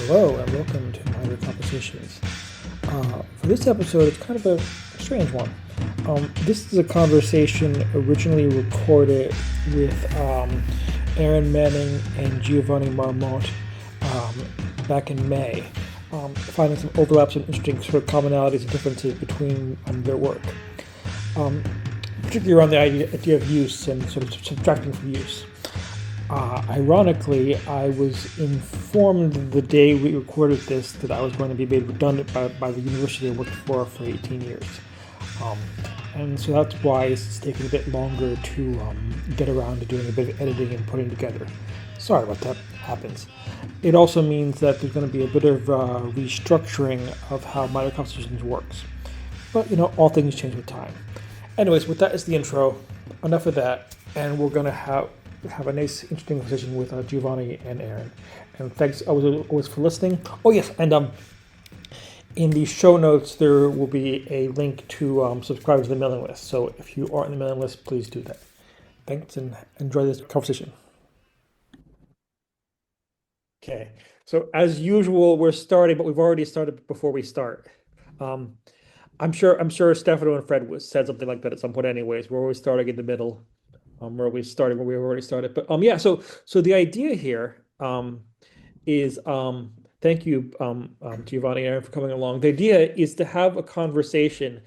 Hello and welcome to Minor Compositions. For this episode, it's kind of a strange one. This is a conversation originally recorded with Erin Manning and Giovanni Marmont back in May, finding some overlaps and interesting sort of commonalities and differences between their work, particularly around the idea of use and sort of subtracting from use. Ironically, I was informed the day we recorded this that I was going to be made redundant by the university I worked for 18 years. And so that's why it's taken a bit longer to get around to doing a bit of editing and putting together. Sorry about that happens. It also means that there's going to be a bit of restructuring of how minor compositions works. But, all things change with time. Anyways, with that is the intro. Enough of that. And we're going to have a nice, interesting conversation with Giovanni and Erin. And thanks always for listening. Oh, yes, and in the show notes, there will be a link to subscribe to the mailing list. So if you aren't on the mailing list, please do that. Thanks, and enjoy this conversation. Okay, so as usual, we're starting, but we've already started before we start. Um, I'm sure Stefano and Fred said something like that at some point. Anyways, we're always starting in the middle. We're always starting where we've already started. But yeah, so the idea here is thank you, Giovanni and Aaron, for coming along. The idea is to have a conversation,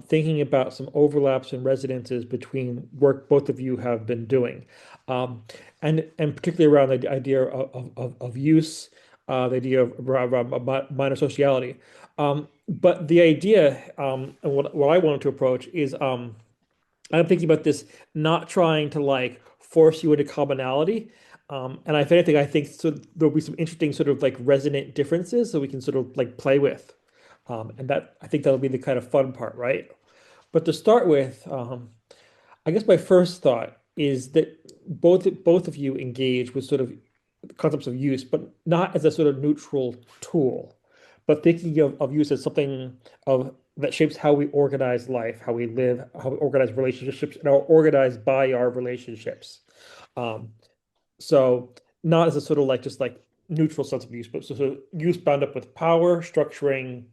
thinking about some overlaps and resonances between work both of you have been doing, and particularly around the idea of use, the idea of around minor sociality. But the idea, and what I wanted to approach is I'm thinking about this not trying to like force you into commonality. And if anything, I think so there'll be some interesting sort of like resonant differences that we can sort of like play with. And that I think that'll be the kind of fun part, right? But to start with, I guess my first thought is that both of you engage with sort of concepts of use, but not as a sort of neutral tool, but thinking of use as something of that shapes how we organize life, how we live, how we organize relationships, and are organized by our relationships. Um, so not as a sort of like just like neutral sense of use, but sort of use bound up with power, structuring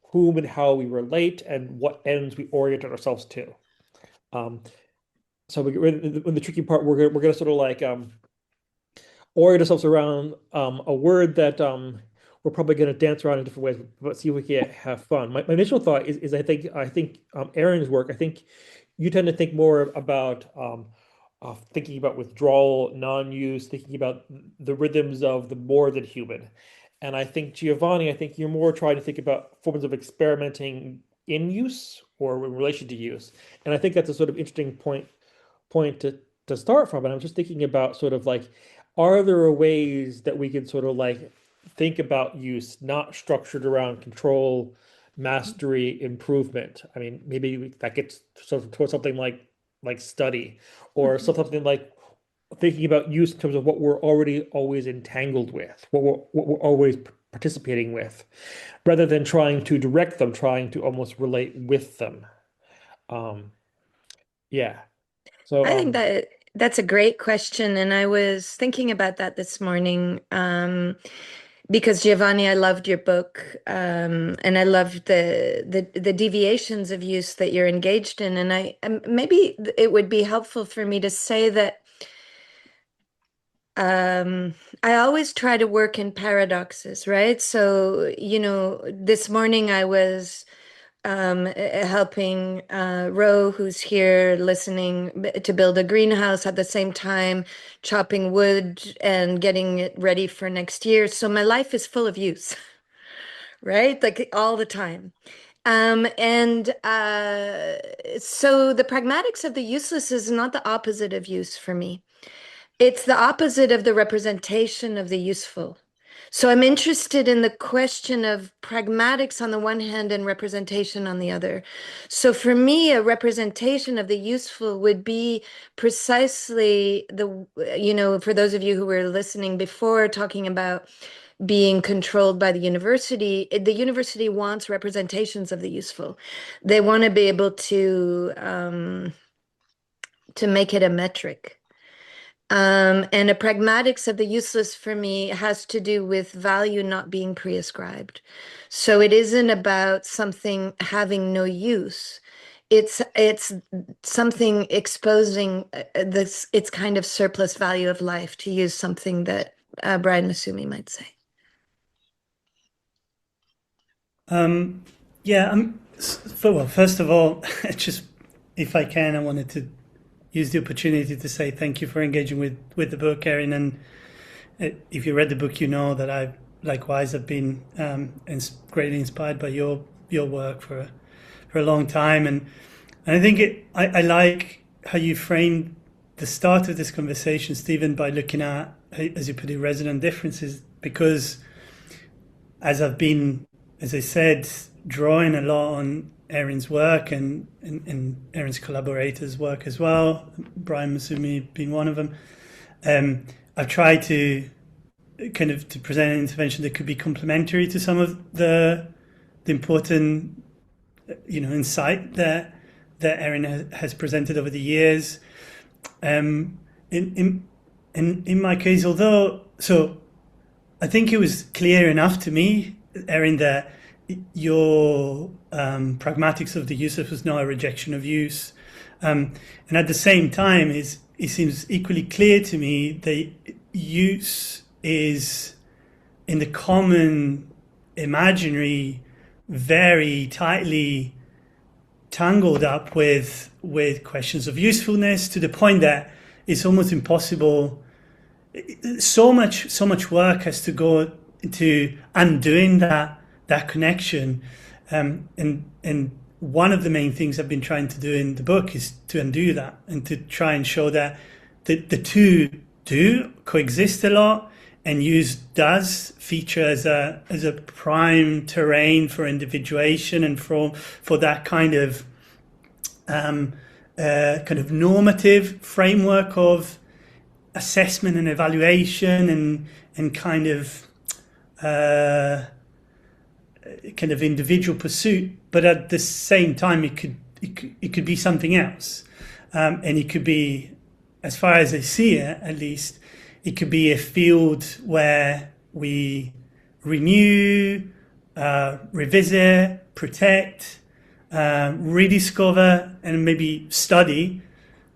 whom and how we relate and what ends we orient ourselves to. Um, so in the tricky part, we're gonna sort of like orient ourselves around a word that we're probably going to dance around in different ways, but see if we can have fun. My initial thought is I think Erin's work. I think you tend to think more about thinking about withdrawal, non-use, thinking about the rhythms of the more than human. And I think Giovanni, I think you're more trying to think about forms of experimenting in use or in relation to use. And I think that's a sort of interesting point to start from. And I'm just thinking about sort of like, are there ways that we can sort of like think about use not structured around control, mastery, improvement? I mean, maybe that gets sort of towards something like study, or something like thinking about use in terms of what we're already always entangled with, what we're always participating with, rather than trying to direct them, trying to almost relate with them. Um, yeah. So I think that that's a great question, and I was thinking about that this morning because Giovanni, I loved your book, and I loved the deviations of use that you're engaged in, and maybe it would be helpful for me to say that I always try to work in paradoxes, right? So, this morning I was helping Ro, who's here listening, to build a greenhouse at the same time, chopping wood and getting it ready for next year. So my life is full of use, right? Like all the time. And so the pragmatics of the useless is not the opposite of use for me. It's the opposite of the representation of the useful. So I'm interested in the question of pragmatics on the one hand and representation on the other. So for me, a representation of the useful would be precisely for those of you who were listening before talking about being controlled by the university wants representations of the useful. They want to be able to make it a metric. And a pragmatics of the useless for me has to do with value not being pre-ascribed. So it isn't about something having no use. It's something exposing this its kind of surplus value of life, to use something that Brian Masumi might say. Um, yeah, well, first of all, just if I can, I wanted to use the opportunity to say thank you for engaging with the book, Erin. And if you read the book, you know that I likewise have been greatly inspired by your work for a long time. And I think I like how you framed the start of this conversation, Stephen, by looking at, as you put it, resonant differences, because as I've been, as I said, drawing a lot on Erin's work and Erin's collaborators' work as well, Brian Masumi being one of them, I've tried to kind of to present an intervention that could be complementary to some of the important, insight that Erin has presented over the years. In in my case, although I think it was clear enough to me, Erin, that your pragmatics of the useless was not a rejection of use. And at the same time, it seems equally clear to me that use is, in the common imaginary, very tightly tangled up with questions of usefulness, to the point that it's almost impossible. So much work has to go into undoing that connection, and one of the main things I've been trying to do in the book is to undo that and to try and show that the two do coexist a lot, and use does feature as a prime terrain for individuation and for that kind of normative framework of assessment and evaluation and kind of individual pursuit. But at the same time, it could be something else, and it could be, as far as I see it, at least, it could be a field where we renew, revisit, protect, rediscover, and maybe study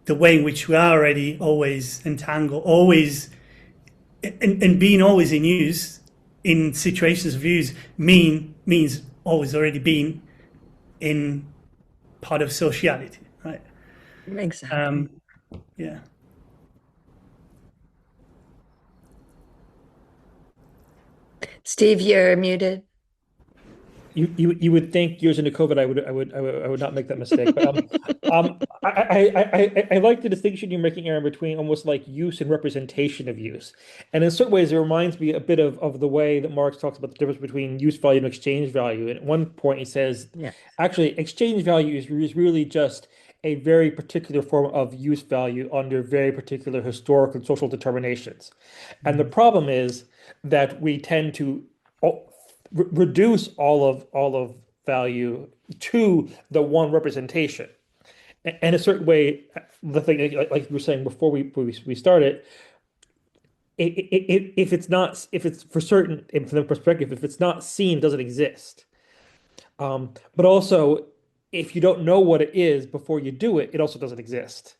the way in which we are already always entangled, always, and being always in use in situations of use means always already being in part of sociality, right? Exactly. Yeah. Steve, you're muted. You would think years into COVID, I would not make that mistake. But I like the distinction you're making, Aaron, between almost like use and representation of use. And in certain ways, it reminds me a bit of the way that Marx talks about the difference between use value and exchange value. And at one point, he says, Yeah. actually, exchange value is really just a very particular form of use value under very particular historical and social determinations. And the problem is that we tend to reduce all of value to the one representation. In a certain way, the thing like you were saying before we started, if it's for certain from the perspective, if it's not seen, it doesn't exist. But also, if you don't know what it is before you do it, it also doesn't exist.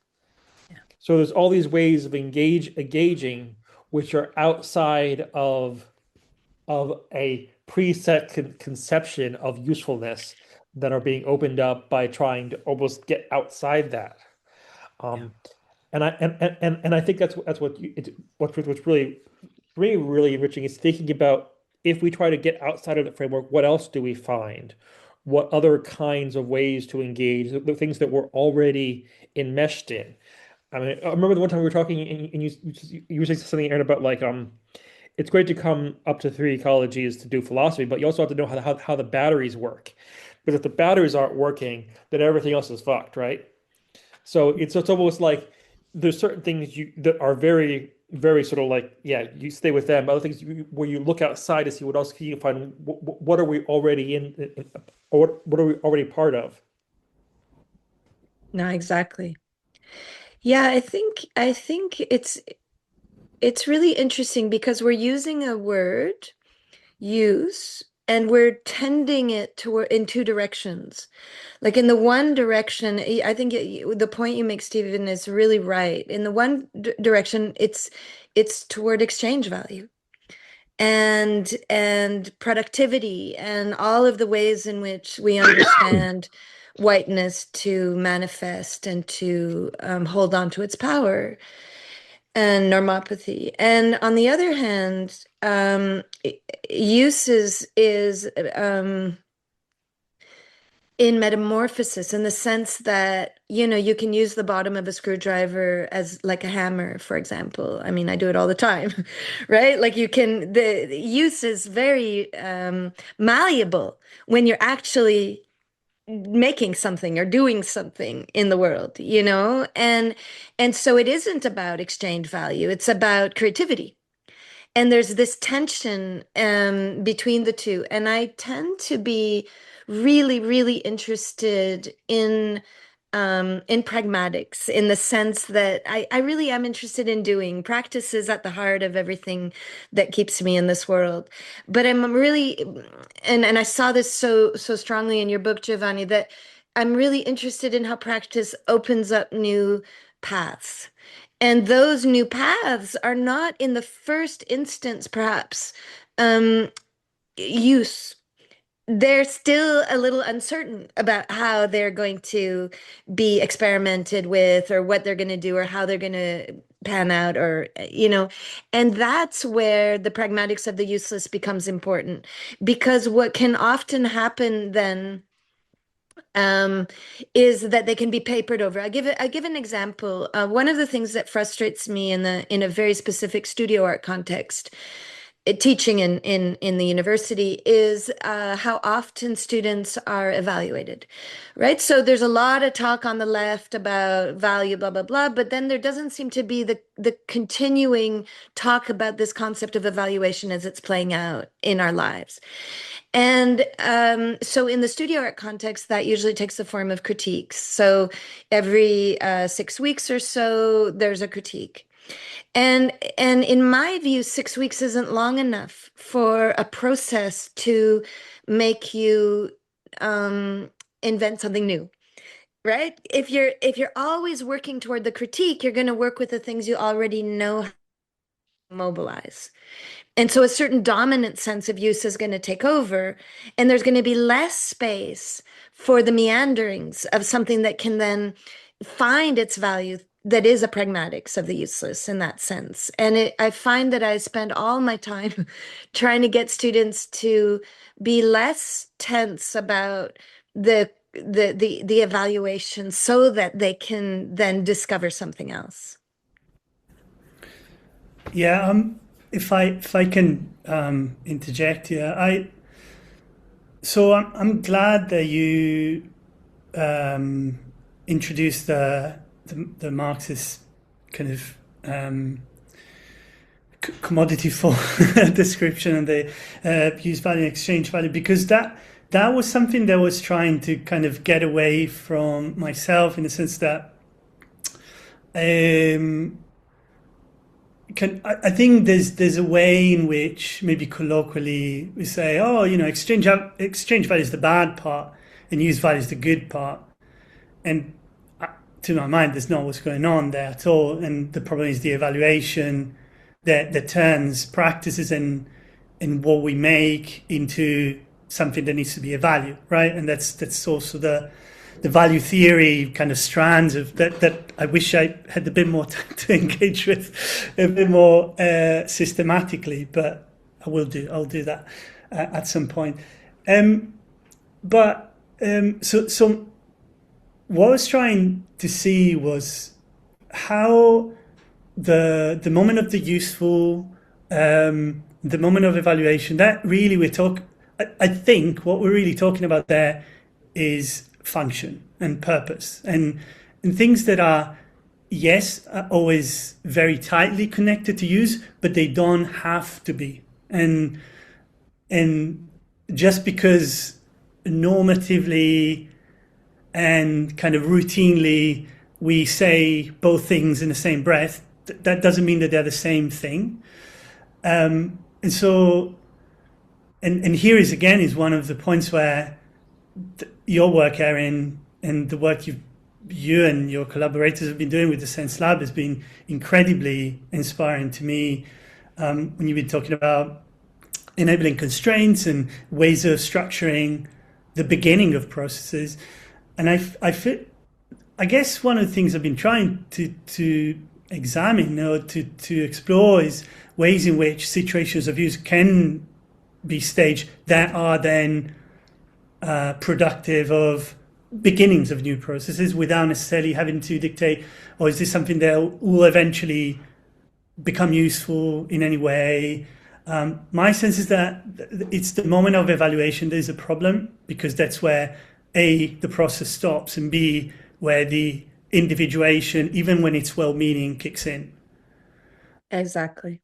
Yeah. So there's all these ways of engaging which are outside of a preset conception of usefulness that are being opened up by trying to almost get outside that. Yeah. Um, and I think that's what's really enriching is thinking about, if we try to get outside of the framework, what else do we find? What other kinds of ways to engage, the things that we're already enmeshed in? I mean, I remember the one time we were talking and you were saying something, Aaron, about like it's great to come up to three ecologies to do philosophy, but you also have to know how the batteries work. Because if the batteries aren't working, then everything else is fucked, right? So it's almost like there's certain things that are very, very sort of like, yeah, you stay with them. Other things where you look outside to see what else can you find. What are we already or what are we already part of? No, exactly. Yeah, I think it's it's really interesting because we're using a word, use, and we're tending it to in two directions. Like in the one direction, I think the point you make, Stephen, is really right. In the one direction, it's toward exchange value and productivity and all of the ways in which we understand whiteness to manifest and to hold on to its power and normopathy. And on the other hand, use is in metamorphosis, in the sense that, you know, you can use the bottom of a screwdriver as like a hammer, for example. I mean, I do it all the time, right? Like you can, the use is very malleable when you're actually making something or doing something in the world, you know? And so it isn't about exchange value, it's about creativity. And there's this tension between the two. And I tend to be really, really interested in pragmatics, in the sense that I really am interested in doing. Practice is at the heart of everything that keeps me in this world. But I'm really, and I saw this so strongly in your book, Giovanni, that I'm really interested in how practice opens up new paths. And those new paths are not in the first instance, perhaps, use. They're still a little uncertain about how they're going to be experimented with or what they're going to do or how they're going to pan out or, you know, and that's where the pragmatics of the useless becomes important, because what can often happen then is that they can be papered over. I give an example. One of the things that frustrates me in a very specific studio art context, teaching in the university, is how often students are evaluated, right? So there's a lot of talk on the left about value, blah, blah, blah, but then there doesn't seem to be the continuing talk about this concept of evaluation as it's playing out in our lives. And so in the studio art context, that usually takes the form of critiques. So every 6 weeks or so, there's a critique. And in my view, 6 weeks isn't long enough for a process to make you invent something new, right? If you're always working toward the critique, you're going to work with the things you already know how to mobilize. And so a certain dominant sense of use is going to take over, and there's going to be less space for the meanderings of something that can then find its value, that is a pragmatics of the useless in that sense. And I find that I spend all my time trying to get students to be less tense about the evaluation so that they can then discover something else. Yeah, if I can interject here, I'm glad that you introduced the Marxist kind of commodity for description and the use value and exchange value, because that was something that was trying to kind of get away from myself, in the sense that I think there's a way in which maybe colloquially we say, oh, you know, exchange value is the bad part and use value is the good part. And to my mind, there's not what's going on there at all. And the problem is the evaluation that turns practices and what we make into something that needs to be a value, right? And that's also the value theory kind of strands of that I wish I had a bit more time to engage with a bit more systematically, but I'll do that at some point. So what I was trying to see was how the moment of the useful, the moment of evaluation, that really I think what we're really talking about there is function and purpose and things that are, yes, are always very tightly connected to use, but they don't have to be. And just because normatively and kind of routinely we say both things in the same breath that doesn't mean that they're the same thing. And so, and here is again is one of the points where your work, Erin, and the work you and your collaborators have been doing with the Sense Lab has been incredibly inspiring to me. When you've been talking about enabling constraints and ways of structuring the beginning of processes, and I guess one of the things I've been trying to examine or to explore is ways in which situations of use can be staged that are then productive of beginnings of new processes without necessarily having to dictate, or is this something that will eventually become useful in any way? My sense is that it's the moment of evaluation there's a problem, because that's where A, the process stops, and B, where the individuation, even when it's well-meaning, kicks in. Exactly.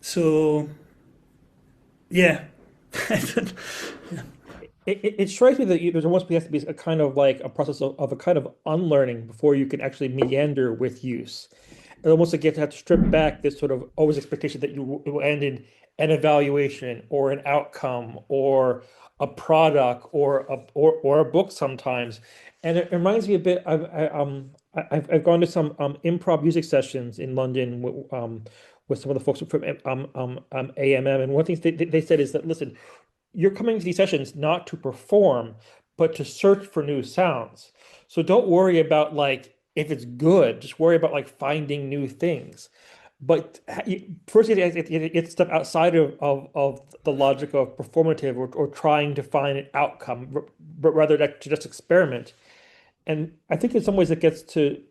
So, yeah. It strikes me that there's almost has to be a kind of like a process of a kind of unlearning before you can actually meander with use. It almost like you have to strip back this sort of always expectation that you will end in an evaluation or an outcome or a product or a book sometimes. And it reminds me a bit. I've gone to some improv music sessions in London with some of the folks from AMM, and one thing they said is that, listen, you're coming to these sessions not to perform, but to search for new sounds. So don't worry about like if it's good, just worry about like finding new things. But first, you have to step outside of the logic of performative or trying to find an outcome, but rather to just experiment. And I think in some ways it gets to,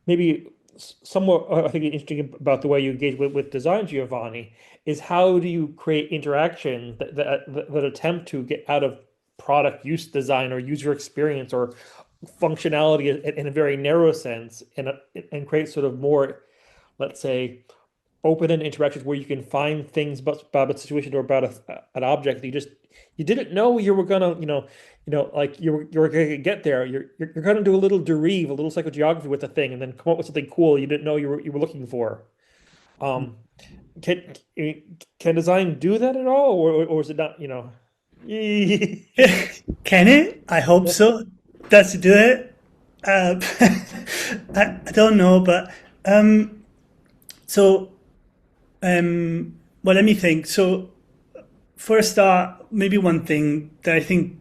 maybe somewhat, I think interesting about the way you engage with design, Giovanni, is how do you create interaction that attempt to get out of product use design or user experience or functionality in a very narrow sense, and create sort of more, let's say, open-ended interactions where you can find things about a situation or about an object that you didn't know you were gonna, like you were gonna get there. You're gonna do a little derive, a little psychogeography with the thing, and then come up with something cool you didn't know you were looking for. Um, can design do that at all, or is it not? Can it? I hope so. Does it do it? I don't know, but so well, let me think. So for a start, maybe one thing that I think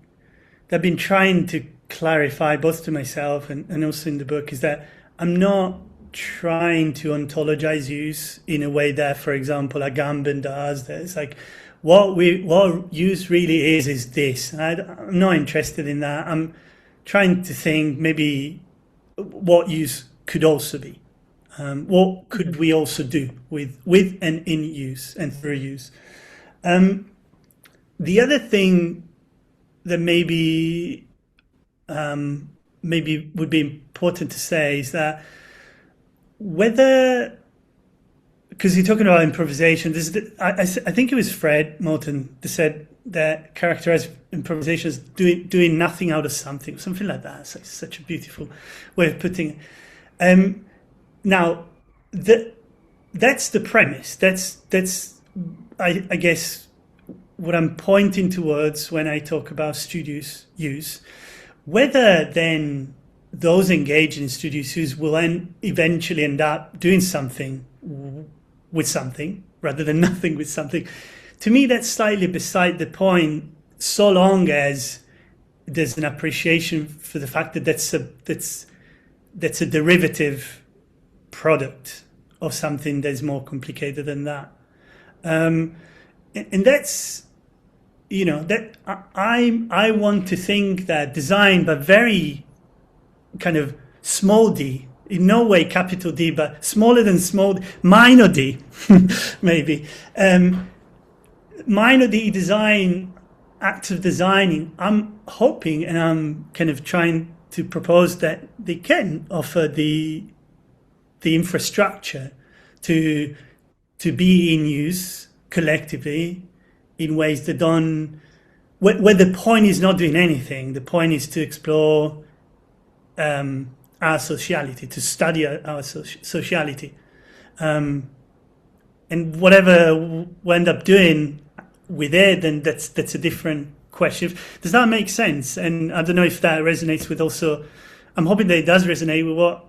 that I've been trying to clarify both to myself and also in the book is that I'm not trying to ontologize use in a way that, for example, Agamben does. That it's like what use really is this. I'm not interested in that. I'm trying to think maybe what use could also be. What could we also do with and in use and through use? The other thing that maybe would be important to say is that whether, because you're talking about improvisation, I think it was Fred Moulton that said that characterized improvisation as doing nothing out of something like that. It's like such a beautiful way of putting it. Now, that's the premise. That's I guess what I'm pointing towards when I talk about studious use. Whether then those engaged in studious use will eventually end up doing something with something rather than nothing with something, to me that's slightly beside the point, so long as there's an appreciation for the fact that that's a derivative product of something that's more complicated than that. And that's, that I want to think that design, but very kind of small d, in no way capital D, but smaller than small, minor d, maybe. Minor d design, acts of designing, I'm hoping and I'm kind of trying to propose that they can offer the infrastructure to be in use collectively in ways that don't, where the point is not doing anything. The point is to explore our sociality, to study our sociality. And whatever we end up doing with it, then that's a different question. Does that make sense? And I don't know if that resonates with also. I'm hoping that it does resonate with what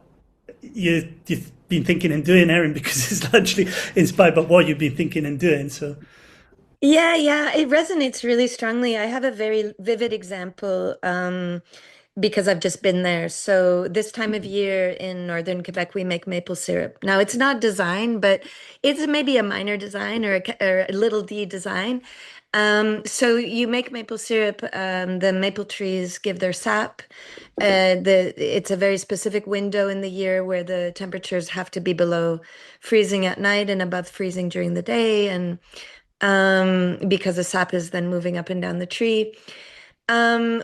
you've been thinking and doing, Erin, because it's largely inspired by what you've been thinking and doing. So Yeah, it resonates really strongly. I have a very vivid example because I've just been there. So this time of year in northern Quebec, we make maple syrup. Now, it's not design, but it's maybe a minor design or a little d design. So you make maple syrup. The maple trees give their sap. It's a very specific window in the year where the temperatures have to be below freezing at night and above freezing during the day, and because the sap is then moving up and down the tree.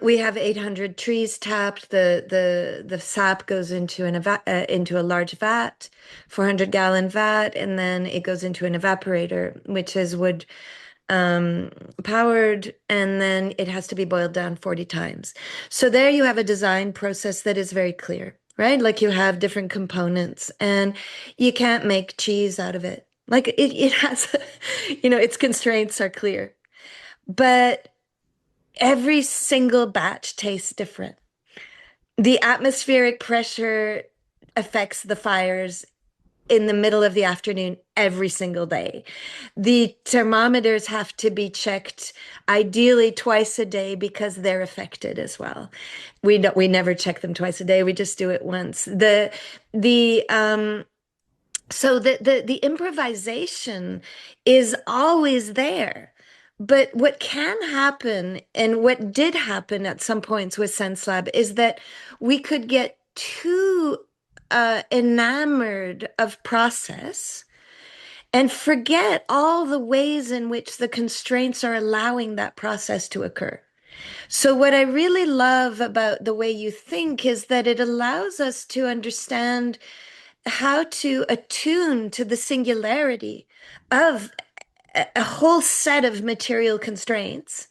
We have 800 trees tapped. The sap goes into into a large vat, 400-gallon vat, and then it goes into an evaporator, which is wood powered, and then it has to be boiled down 40 times. So there you have a design process that is very clear, right? Like you have different components, and you can't make cheese out of it. Like it has, its constraints are clear, but every single batch tastes different. The atmospheric pressure affects the fires in the middle of the afternoon every single day. The thermometers have to be checked ideally twice a day because they're affected as well. We never check them twice a day. We just do it once. So the improvisation is always there. But what can happen, and what did happen at some points with Sense Lab, is that we could get too enamored of process and forget all the ways in which the constraints are allowing that process to occur. So what I really love about the way you think is that it allows us to understand how to attune to the singularity of a whole set of material constraints,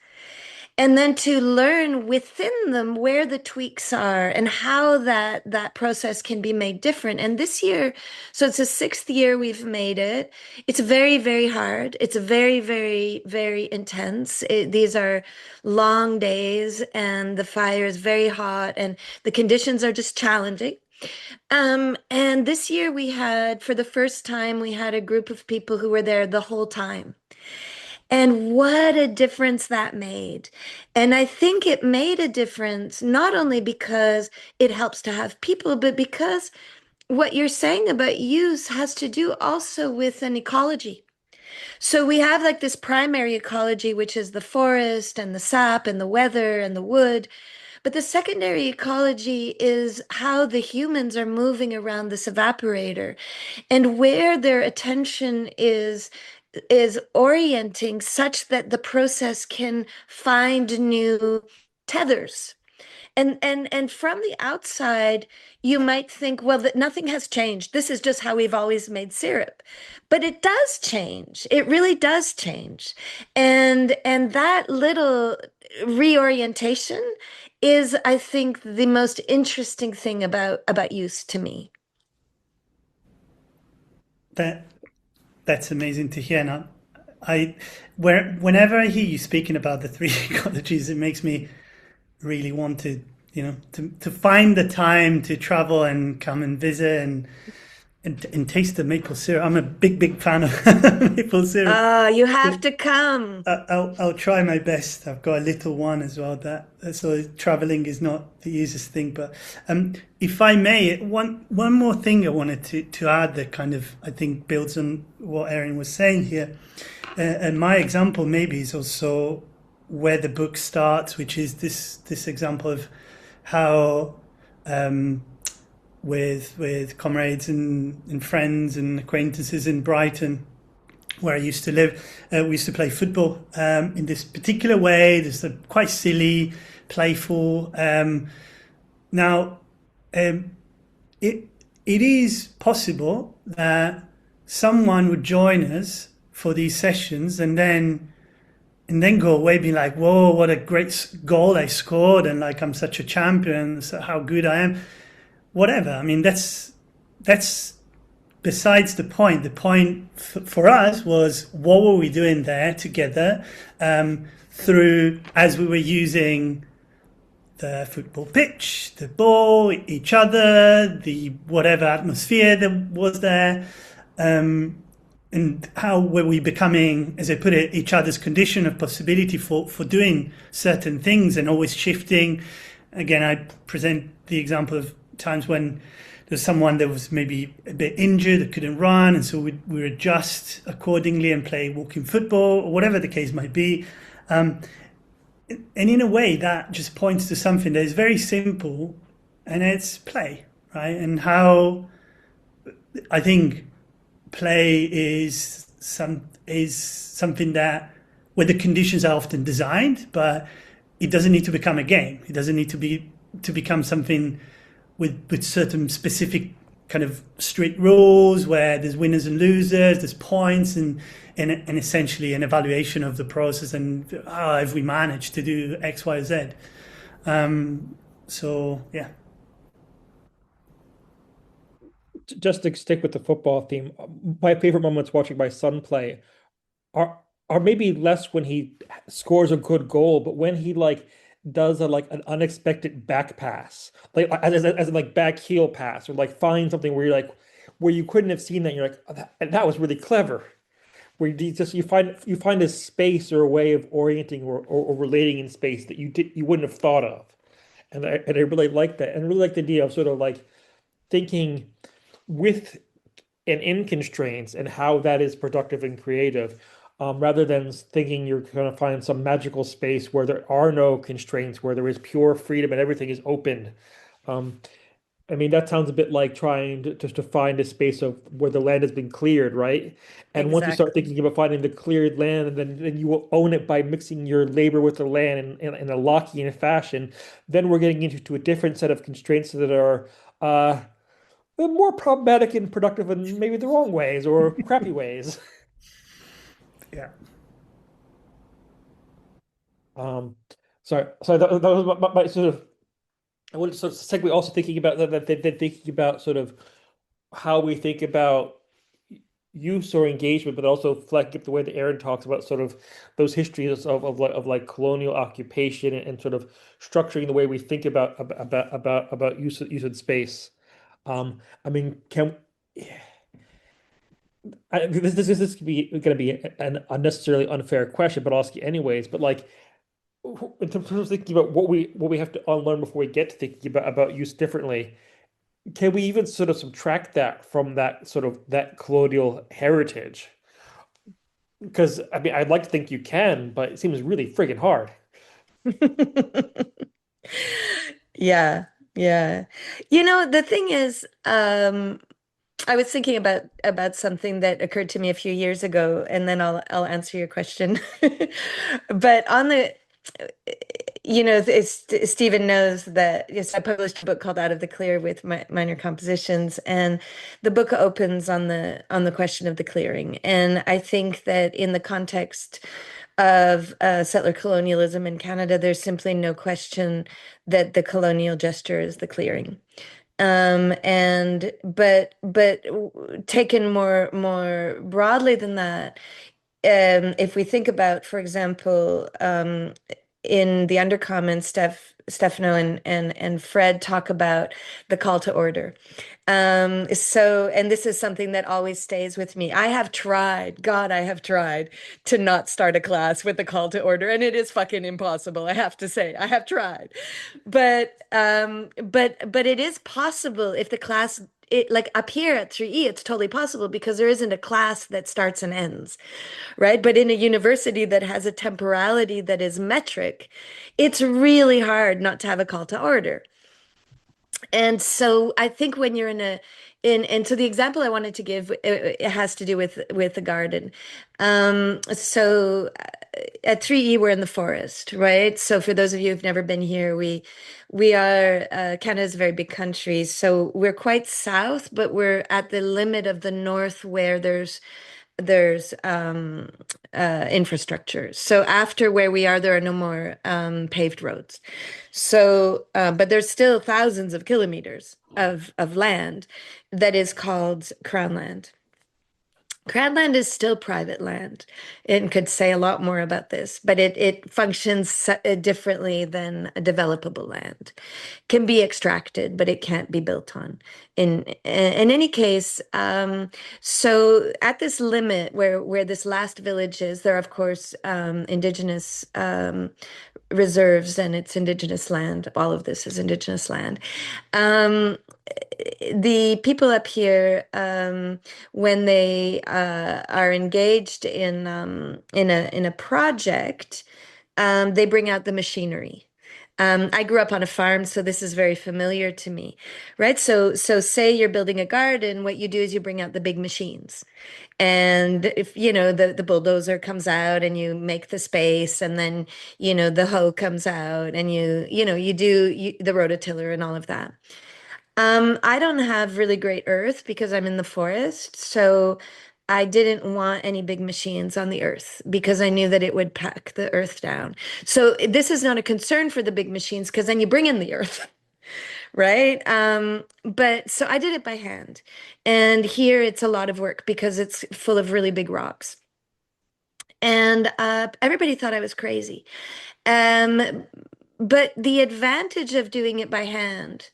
and then to learn within them where the tweaks are and how that process can be made different. And this year, so it's the 6th year we've made it. It's very, very hard. It's very, very, very intense. These are long days, and the fire is very hot, and the conditions are just challenging. And this year for the first time, we had a group of people who were there the whole time. And what a difference that made. And I think it made a difference not only because it helps to have people, but because what you're saying about use has to do also with an ecology. So we have like this primary ecology, which is the forest and the sap and the weather and the wood. But the secondary ecology is how the humans are moving around this evaporator and where their attention is orienting such that the process can find new tethers. And from the outside, you might think, well, that nothing has changed. This is just how we've always made syrup. But it does change. It really does change. And that little reorientation is, I think, the most interesting thing about use to me. That's amazing to hear. Now, whenever I hear you speaking about the three ecologies, it makes me really want to find the time to travel and come and visit and taste the maple syrup. I'm a big fan of maple syrup. Oh, you have to come. I'll try my best. I've got a little one as well. So traveling is not the easiest thing. But if I may, one more thing I wanted to add that kind of I think builds on what Erin was saying here. And my example maybe is also where the book starts, which is this example of how with comrades and friends and acquaintances in Brighton, where I used to live, we used to play football in this particular way. This is quite silly, playful. Now, it is possible that someone would join us for these sessions and then go away being like, whoa, what a great goal I scored, and like I'm such a champion, so how good I am. whatever. I mean, that's besides the point. The point for us was what were we doing there together through as we were using the football pitch, the ball, each other, the whatever atmosphere that was there, and how were we becoming, as I put it, each other's condition of possibility for doing certain things and always shifting. Again, I present the example of times when there's someone that was maybe a bit injured that couldn't run, and so we adjust accordingly and play walking football or whatever the case might be. And in a way, that just points to something that is very simple, and it's play, right? And how I think play is something that where the conditions are often designed, but it doesn't need to become a game. It doesn't need to become something with certain specific kind of strict rules where there's winners and losers, there's points and essentially an evaluation of the process and how have we managed to do X, Y, Z. So yeah. Just to stick with the football theme, my favorite moments watching my son play are are maybe less when he scores a good goal, but when he like does a like an unexpected back pass, like as in, like back heel pass, or like find something where you're like where you couldn't have seen that, and you're like, "Oh, that was really clever." Where you just you find a space or a way of orienting or relating in space that you wouldn't have thought of, and I really like that, and I really like the idea of sort of like thinking with and in constraints and how that is productive and creative, rather than thinking you're going to find some magical space where there are no constraints, where there is pure freedom and everything is open. Um, I mean, that sounds a bit like trying to just to find a space of where the land has been cleared, right? And once you start Exactly. thinking about finding the cleared land, and then you will own it by mixing your labor with the land in a Lockean fashion, then we're getting into to a different set of constraints that are uh, more problematic and productive in maybe the wrong ways or crappy ways. Yeah. Um, so that was my sort of I wanted to sort of segue also thinking about thinking about sort of how we think about use or engagement, but also flex the way that Erin talks about sort of those histories of like colonial occupation and sort of structuring the way we think about use of space. I mean, can this could be going to be an unnecessarily unfair question, but I'll ask you anyways. But like, in terms of thinking about what we have to unlearn before we get to thinking about use differently, can we even sort of subtract that from that sort of that colonial heritage? Because I mean, I'd like to think you can, but it seems really friggin' hard. Yeah, yeah. The thing is, I was thinking about something that occurred to me a few years ago, and then I'll answer your question. But on the Stephen knows that, yes, I published a book called Out of the Clear with minor compositions, and the book opens on the question of the clearing. And I think that in the context of settler colonialism in Canada, there's simply no question that the colonial gesture is the clearing. And but taken more broadly than that, if we think about, for example, in the undercommons, Stefano and Fred talk about the call to order. And this is something that always stays with me. I have tried, God, I have tried to not start a class with the call to order, and it is fucking impossible. I have to say, I have tried, but it is possible if the class. It like up here at 3E, it's totally possible because there isn't a class that starts and ends, right? But in a university that has a temporality that is metric, it's really hard not to have a call to order. And so I think when you're in a in and so the example I wanted to give, it has to do with the garden. So at 3E we're in the forest, right? So for those of you who've never been here, we are Canada's a very big country, so we're quite south, but we're at the limit of the north where there's there's infrastructure. So after where we are, there are no more paved roads. So, but there's still thousands of kilometers of land that is called Crown land. Crown land is still private land and could say a lot more about this, but it functions differently than a developable land. Can be extracted, but it can't be built on. In any case, so at this limit where this last village is, there are of course indigenous reserves, and it's indigenous land. All of this is indigenous land. The people up here, when they are engaged in a project, they bring out the machinery. I grew up on a farm, so this is very familiar to me, right? So say you're building a garden, what you do is you bring out the big machines. And if the bulldozer comes out and you make the space, and then the hoe comes out and you do the rototiller and all of that. I don't have really great earth because I'm in the forest, so I didn't want any big machines on the earth because I knew that it would pack the earth down. So this is not a concern for the big machines because then you bring in the earth, right? But so I did it by hand. And here it's a lot of work because it's full of really big rocks. And everybody thought I was crazy. Um, but the advantage of doing it by hand,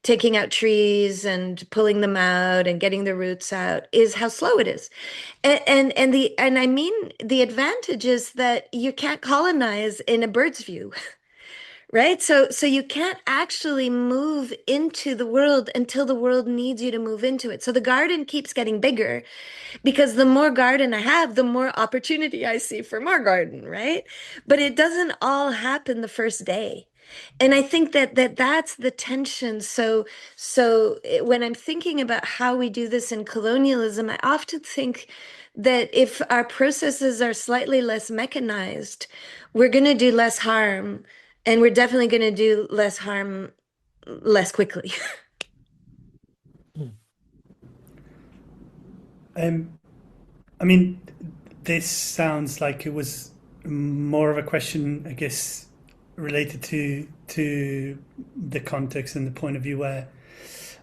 taking out trees and pulling them out and getting the roots out, is how slow it is. And I mean, the advantage is that you can't colonize in a bird's view. Right? So you can't actually move into the world until the world needs you to move into it. So the garden keeps getting bigger because the more garden I have, the more opportunity I see for more garden, right? But it doesn't all happen the first day. And I think that's the tension. When I'm thinking about how we do this in colonialism, I often think that if our processes are slightly less mechanized, we're going to do less harm, and we're definitely going to do less harm less quickly. I mean, this sounds like it was more of a question, I guess, related to the context and the point of view where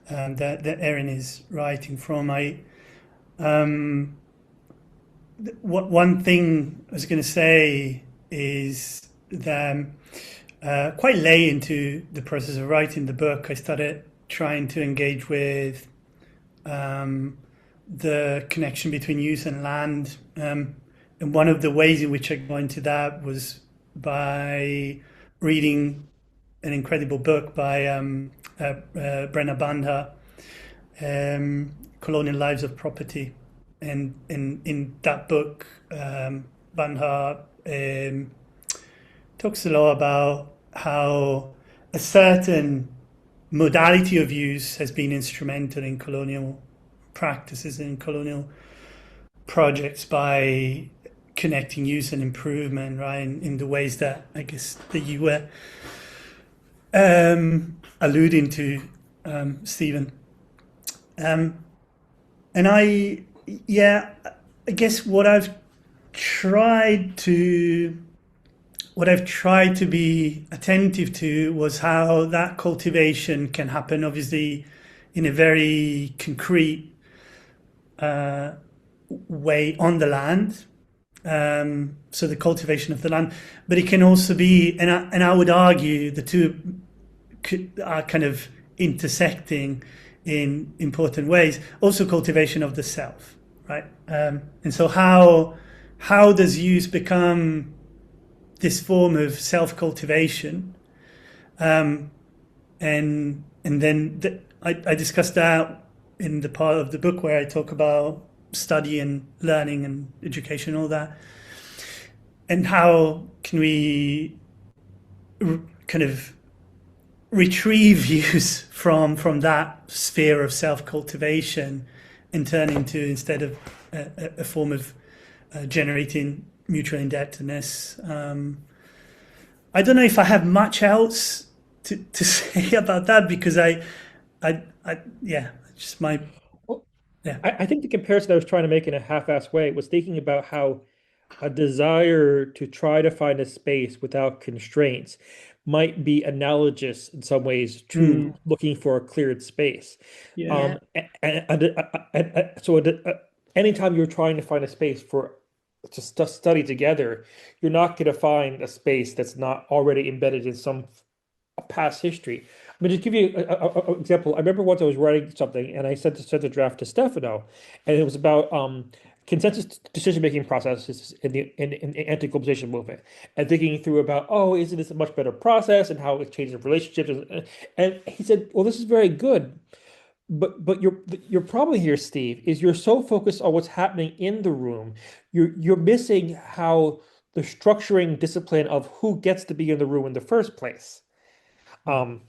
that Erin is writing from. One thing I was going to say is that quite late into the process of writing the book, I started trying to engage with the connection between use and land. And one of the ways in which I got into that was by reading an incredible book by Brenna Bandha, Colonial Lives of Property. And in that book, Bandha talks a lot about how a certain modality of use has been instrumental in colonial practices and colonial projects by connecting use and improvement, right, in the ways that I guess that you were alluding to, Stephen. And I guess what I've tried to be attentive to was how that cultivation can happen, obviously, in a very concrete way on the land. So the cultivation of the land, but it can also be, and I would argue the two are kind of intersecting in important ways. Also, cultivation of the self, right? And so how does use become this form of self-cultivation? And then I discussed that in the part of the book where I talk about study and learning and education, all that, and how can we kind of retrieve use from that sphere of self-cultivation and turn into, instead of a form of generating mutual indebtedness. I don't know if I have much else to say about that, because just my Yeah. I think the comparison I was trying to make in a half-assed way was thinking about how a desire to try to find a space without constraints might be analogous in some ways to Mm. looking for a cleared space. Yeah. Anytime you're trying to find a space for to study together, you're not going to find a space that's not already embedded in some past history. I mean, just give you a example. I remember once I was writing something and I sent a draft to Stefano, and it was about consensus decision-making processes in the anti-globalization movement, and thinking through about, oh, isn't this a much better process and how it changes relationships? And he said, well, this is very good, but your problem here, Steve, is you're so focused on what's happening in the room, you're missing how the structuring discipline of who gets to be in the room in the first place. Um,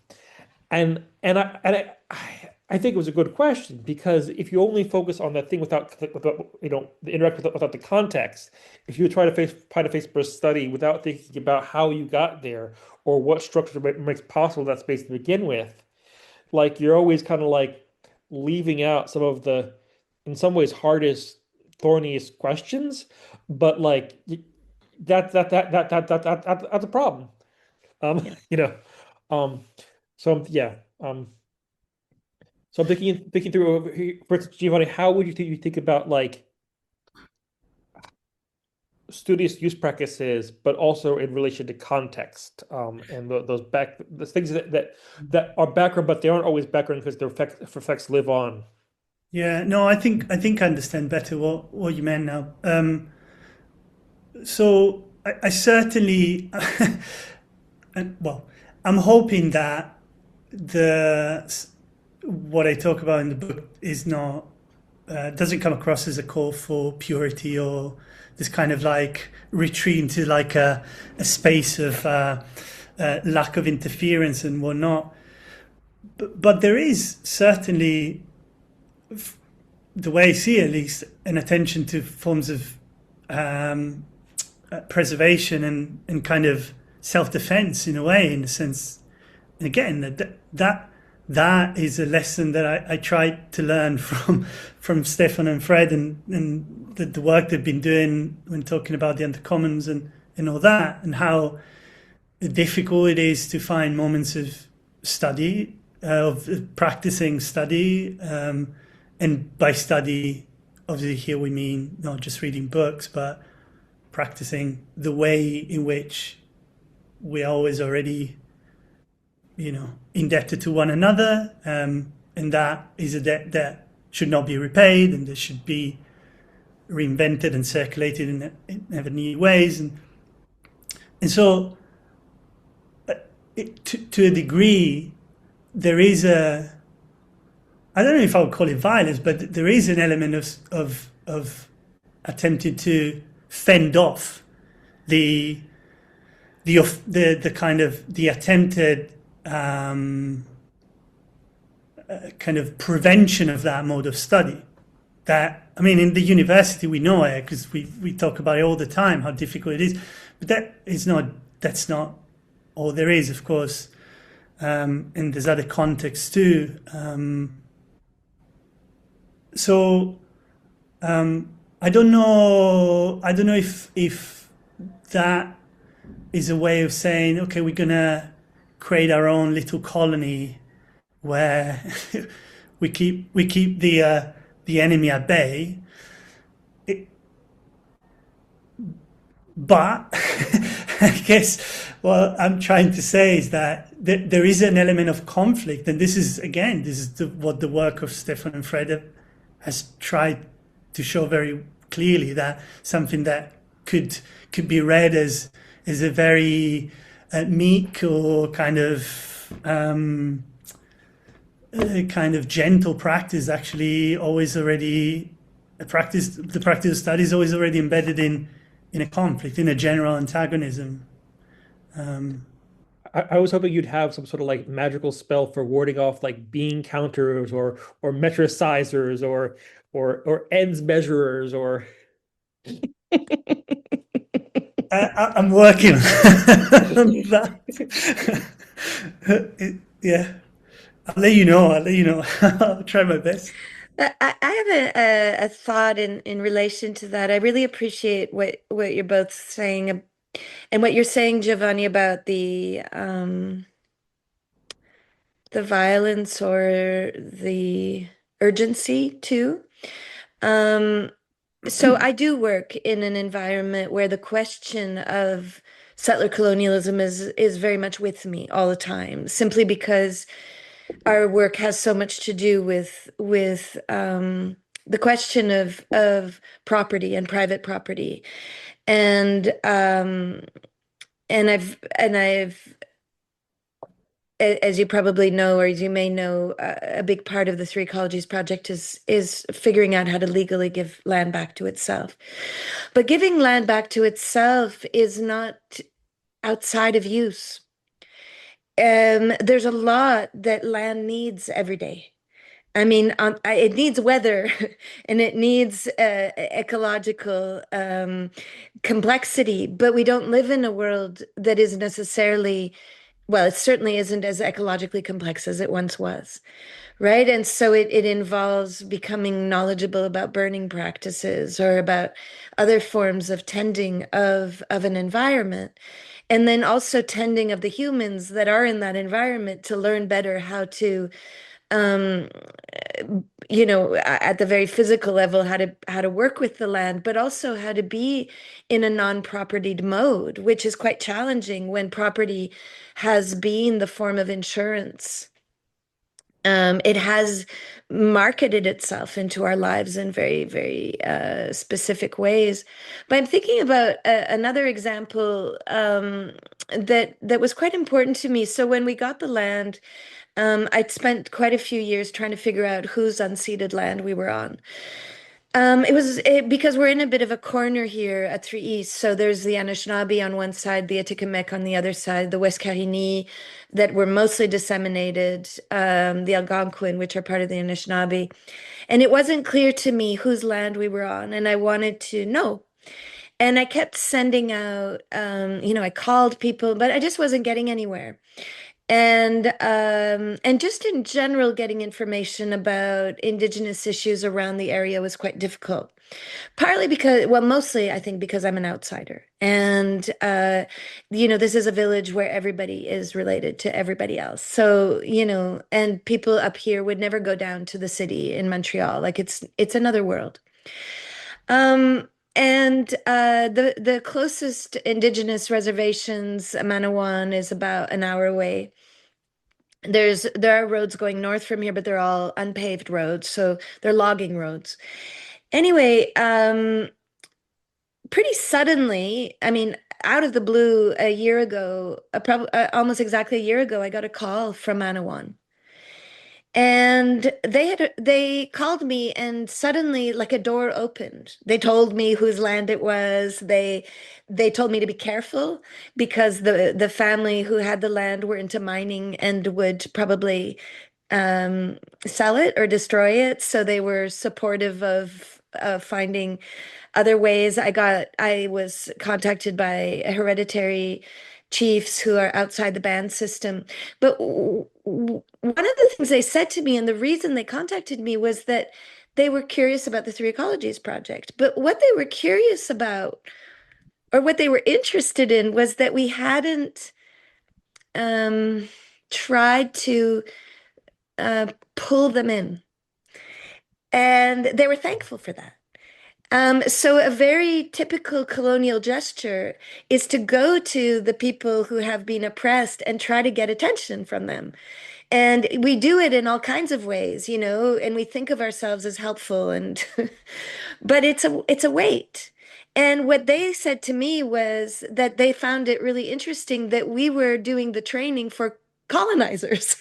and I think it was a good question because if you only focus on that thing without the interact without the context, if you try to face a study without thinking about how you got there or what structure makes possible that space to begin with, like you're always kind of like leaving out some of the, in some ways, hardest, thorniest questions, but like that's a problem. Yeah. You know. Um, so yeah. So I'm thinking through for instance, Giovanni, how would you think about like studious use practices, but also in relation to context, and those things that are background, but they aren't always background because their effects live on. Yeah. No, I think I understand better what you meant now. So I certainly, well, I'm hoping that the what I talk about in the book is not doesn't come across as a call for purity or this kind of like retreat into like a space of lack of interference and whatnot. But there is certainly, the way I see it, at least, an attention to forms of um, preservation and kind of self-defense in a way, in the sense. And again, that is a lesson that I tried to learn from Stefan and Fred and the work they've been doing when talking about the undercommons and all that, and how difficult it is to find moments of study, of practicing study. And by study, obviously here we mean not just reading books, but practicing the way in which we're always already, indebted to one another. And that is a debt that should not be repaid, and that should be reinvented and circulated in ever new ways. And so, to a degree, there is I don't know if I would call it violence, but there is an element of attempting to fend off the kind of the attempted kind of prevention of that mode of study. That, I mean, in the university we know it because we talk about it all the time how difficult it is, but that's not all there is, of course, and there's other contexts too. So I don't know if that is a way of saying, okay, we're gonna create our own little colony where we keep the enemy at bay. But I guess what I'm trying to say is that there is an element of conflict, and this is what the work of Stefan and Fred has tried to show very clearly, that something that could be read as a very meek or kind of gentle practice, actually always already the practice of study is always already embedded in a conflict, in a general antagonism. I was hoping you'd have some sort of like magical spell for warding off like being counters or metricizers or ends measurers or I'm working on that. Yeah, I'll let you know. I'll try my best. I have a thought in relation to that. I really appreciate what you're both saying and what you're saying, Giovanni, about the violence or the urgency too. Um, so I do work in an environment where the question of settler colonialism is very much with me all the time, simply because our work has so much to do with the question of property and private property, and I've as you probably know, or as you may know, a big part of the Three Ecologies project is figuring out how to legally give land back to itself. But giving land back to itself is not outside of use. There's a lot that land needs every day. I mean, it needs weather and it needs ecological complexity, but we don't live in a world that is necessarily, well, it certainly isn't as ecologically complex as it once was, right? And so it involves becoming knowledgeable about burning practices or about other forms of tending of an environment. And then also tending of the humans that are in that environment to learn better how to um at the very physical level how to work with the land, but also how to be in a non-propertied mode, which is quite challenging when property has been the form of insurance. It has marketed itself into our lives in very, very specific ways. But I'm thinking about another example that was quite important to me. So when we got the land, I'd spent quite a few years trying to figure out whose unceded land we were on. Because we're in a bit of a corner here at Three East. So there's the Anishinaabe on one side, the Atikamekw on the other side, the West Carini that were mostly disseminated, the Algonquin, which are part of the Anishinaabe. And it wasn't clear to me whose land we were on, and I wanted to know. And I kept sending out, I called people, but I just wasn't getting anywhere. And just in general, getting information about Indigenous issues around the area was quite difficult. Partly because, well, mostly I think because I'm an outsider. And this is a village where everybody is related to everybody else. So, and people up here would never go down to the city in Montreal. Like it's another world. And the closest Indigenous reservations, Manawan, is about an hour away. There are roads going north from here, but they're all unpaved roads, so they're logging roads. Anyway, pretty suddenly, I mean, out of the blue, a year ago, probably almost exactly a year ago, I got a call from Manawan. And they called me, and suddenly like a door opened. They told me whose land it was. They told me to be careful because the family who had the land were into mining and would probably sell it or destroy it. So they were supportive of finding other ways. I was contacted by hereditary chiefs who are outside the band system. But one of the things they said to me, and the reason they contacted me, was that they were curious about the Three Ecologies project. But what they were curious about, or what they were interested in, was that we hadn't tried to pull them in. And they were thankful for that. So a very typical colonial gesture is to go to the people who have been oppressed and try to get attention from them. And we do it in all kinds of ways, and we think of ourselves as helpful and but it's a weight. And what they said to me was that they found it really interesting that we were doing the training for colonizers.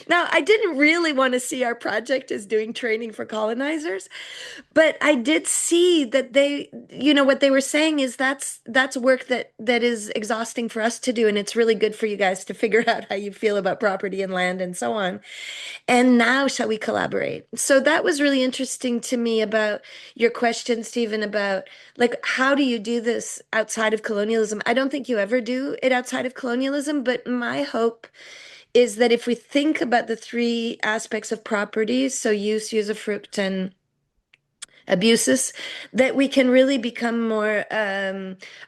Now, I didn't really want to see our project as doing training for colonizers, but I did see that what they were saying is that's work that is exhausting for us to do, and it's really good for you guys to figure out how you feel about property and land and so on. And now shall we collaborate? So that was really interesting to me about your question, Stephen, about like how do you do this outside of colonialism? I don't think you ever do it outside of colonialism, but my hope is that if we think about the three aspects of property, so use, usufruct, and abuses, that we can really become more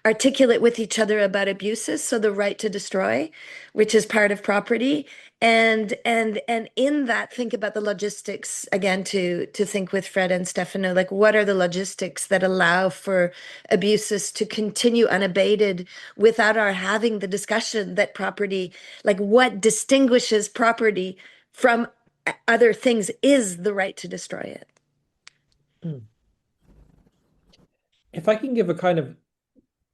articulate with each other about abuses. So the right to destroy, which is part of property, and in that, think about the logistics again, to think with Fred and Stefano, like what are the logistics that allow for abuses to continue unabated without our having the discussion that property, like what distinguishes property from other things is the right to destroy it. Mm. If I can give a kind of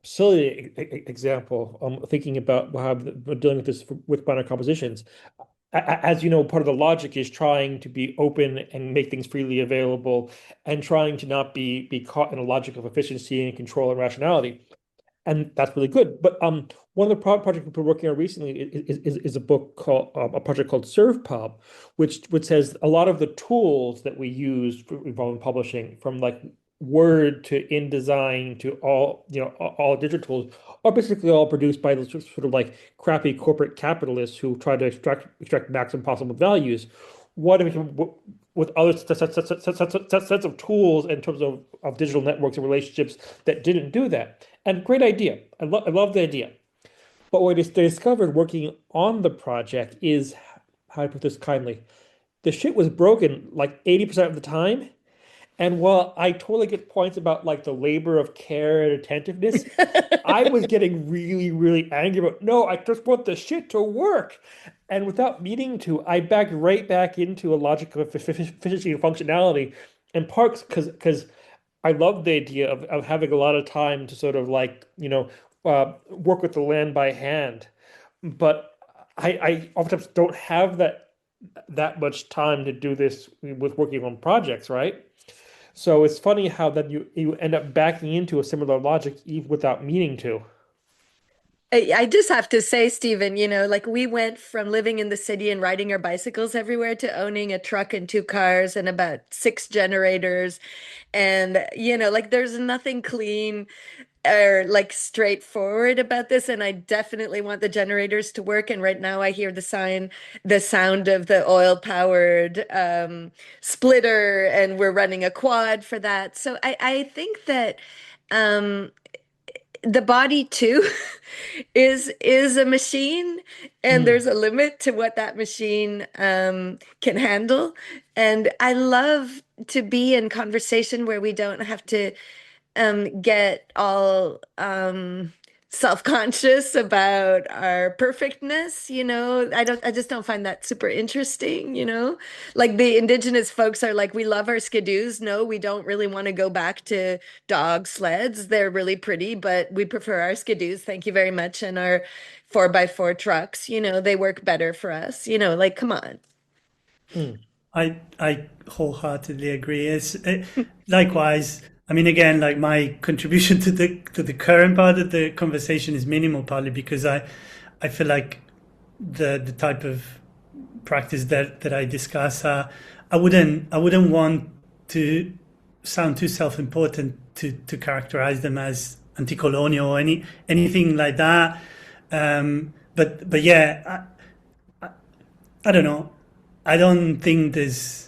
silly example, thinking about how we're dealing with this with binary compositions. As you know, part of the logic is trying to be open and make things freely available, and trying to not be caught in a logic of efficiency and control and rationality. And that's really good. But one of the projects we've been working on recently is a book called a project called ServPub, which says a lot of the tools that we use involved in publishing, from like Word to InDesign to all digital tools, are basically all produced by those sort of like crappy corporate capitalists who try to extract maximum possible values. What if with other sets of tools in terms of digital networks and relationships that didn't do that? And great idea. I love the idea. But what they discovered working on the project is, how do I put this kindly, the shit was broken like 80% of the time. And while I totally get points about like the labor of care and attentiveness, I was getting really, really angry about, no, I just want the shit to work. And without meaning to, I backed right back into a logic of efficiency and functionality. And parts, because I love the idea of having a lot of time to sort of like, work with the land by hand. But I oftentimes don't have that much time to do this with working on projects, right? So it's funny how then you end up backing into a similar logic even without meaning to. I just have to say, Stephen, like we went from living in the city and riding our bicycles everywhere to owning a truck and two cars and about six generators. And, like there's nothing clean or like straightforward about this. And I definitely want the generators to work. And right now I hear the sound of the oil powered splitter, and we're running a quad for that. So I think that um, the body too is a machine, and Mm, there's a limit to what that machine can handle. And I love to be in conversation where we don't have to get all self-conscious about our perfectness. I just don't find that super interesting. Like the indigenous folks are like, we love our skidoos. No, we don't really want to go back to dog sleds. They're really pretty, but we prefer our skidoos. Thank you very much. And our 4x4 trucks, they work better for us. Like, come on. mm, I wholeheartedly agree. It's likewise. I mean, again, like my contribution to the current part of the conversation is minimal, partly because I feel like the type of practice that I discuss, I wouldn't want to sound too self-important to characterize them as anti-colonial or anything like that. But yeah, I don't know. I don't think there's.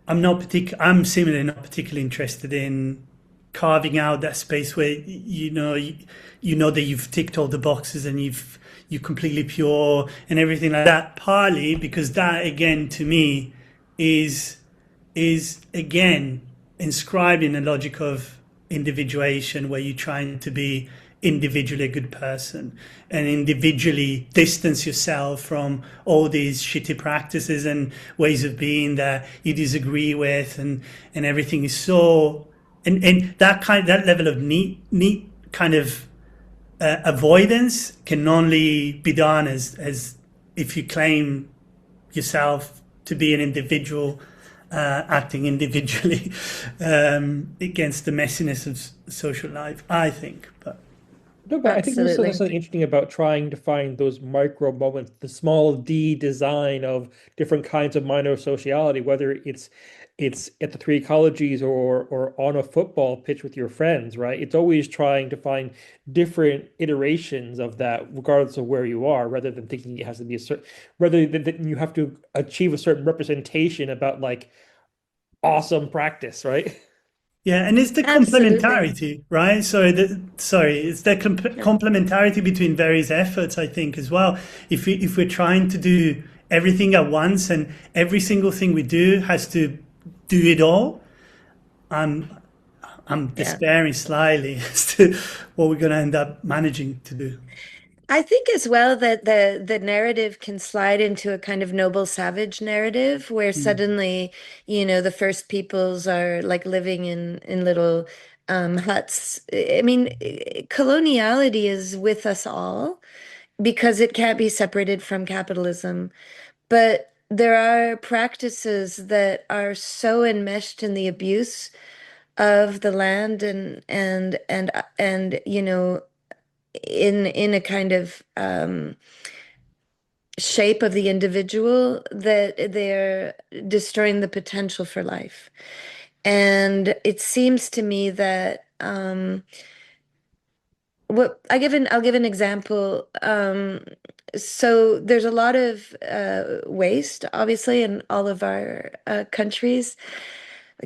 I'm similarly not particularly interested in carving out that space where you know that you've ticked all the boxes and you're completely pure and everything like that. Partly because that again to me is again inscribed in a logic of individuation, where you're trying to be individually a good person and individually distance yourself from all these shitty practices and ways of being that you disagree with, and everything is so and that level of neat kind of avoidance can only be done as if you claim yourself to be an individual acting individually against the messiness of social life, I think. But No, but I think there's also Absolutely. something interesting about trying to find those micro moments, the small D design of different kinds of minor sociality, whether it's at the three ecologies or on a football pitch with your friends, right? It's always trying to find different iterations of that, regardless of where you are, rather than thinking it has to be a certain, rather than you have to achieve a certain representation about like awesome practice, right? Yeah, and it's the Absolutely. complementarity, right? It's the Yeah. complementarity between various efforts, I think, as well. If we're trying to do everything at once and every single thing we do has to do it all, I'm I'm Yeah. despairing slightly as to what we're going to end up managing to do. I think as well that the narrative can slide into a kind of noble savage narrative where Mm. suddenly, the first peoples are like living in little huts. I mean, coloniality is with us all because it can't be separated from capitalism. But there are practices that are so enmeshed in the abuse of the land and in a kind of shape of the individual that they're destroying the potential for life. And it seems to me that I'll give an example. So there's a lot of waste, obviously, in all of our countries.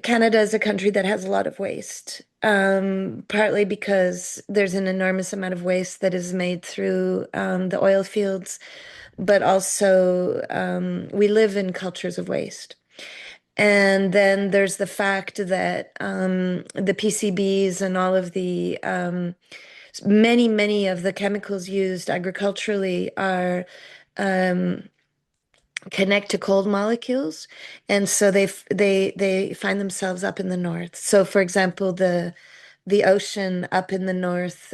Canada is a country that has a lot of waste, partly because there's an enormous amount of waste that is made through the oil fields, but also we live in cultures of waste. And then there's the fact that the PCBs and all of the many of the chemicals used agriculturally are connect to cold molecules, and so they find themselves up in the north. So, for example, the ocean up in the north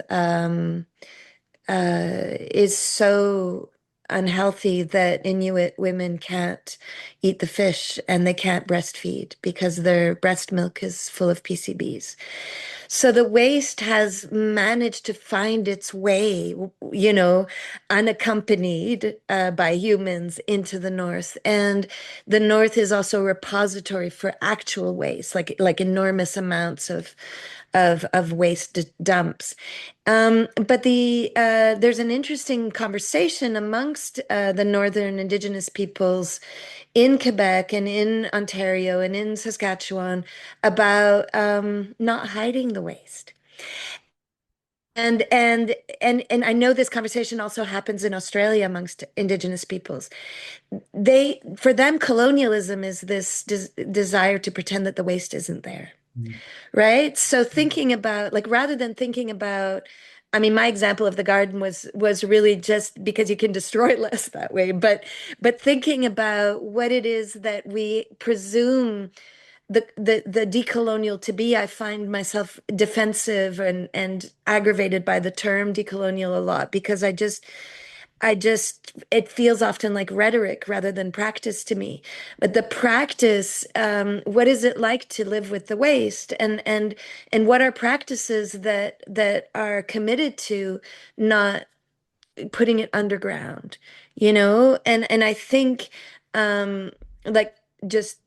is so unhealthy that Inuit women can't eat the fish and they can't breastfeed because their breast milk is full of PCBs. So the waste has managed to find its way, unaccompanied by humans into the north. And the north is also a repository for actual waste, like enormous amounts of waste dumps. But there's an interesting conversation amongst the northern Indigenous peoples in Quebec and in Ontario and in Saskatchewan about not hiding the waste. And I know this conversation also happens in Australia amongst Indigenous peoples. For them, colonialism is this desire to pretend that the waste isn't there. Right? So thinking about like rather than thinking about I mean my example of the garden was really just because you can destroy less that way, but thinking about what it is that we presume the decolonial to be, I find myself defensive and aggravated by the term decolonial a lot because it feels often like rhetoric rather than practice to me. But the practice, what is it like to live with the waste, and what are practices that are committed to not putting it underground, and I think, like just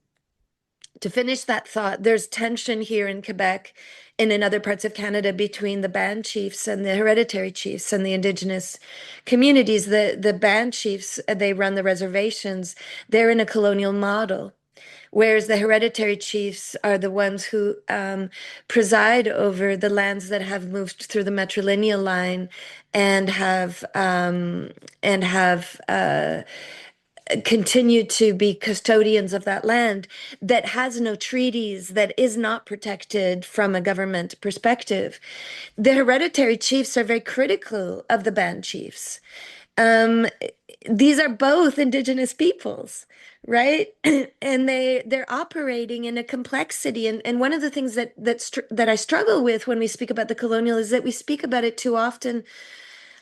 to finish that thought, there's tension here in Quebec and in other parts of Canada between the band chiefs and the hereditary chiefs and the Indigenous communities. The band chiefs, they run the reservations. They're in a colonial model, whereas the hereditary chiefs are the ones who preside over the lands that have moved through the matrilineal line and have continue to be custodians of that land that has no treaties, that is not protected from a government perspective. The hereditary chiefs are very critical of the band chiefs. Um, these are both indigenous peoples, right? And they're operating in a complexity. And one of the things that I struggle with when we speak about the colonial is that we speak about it too often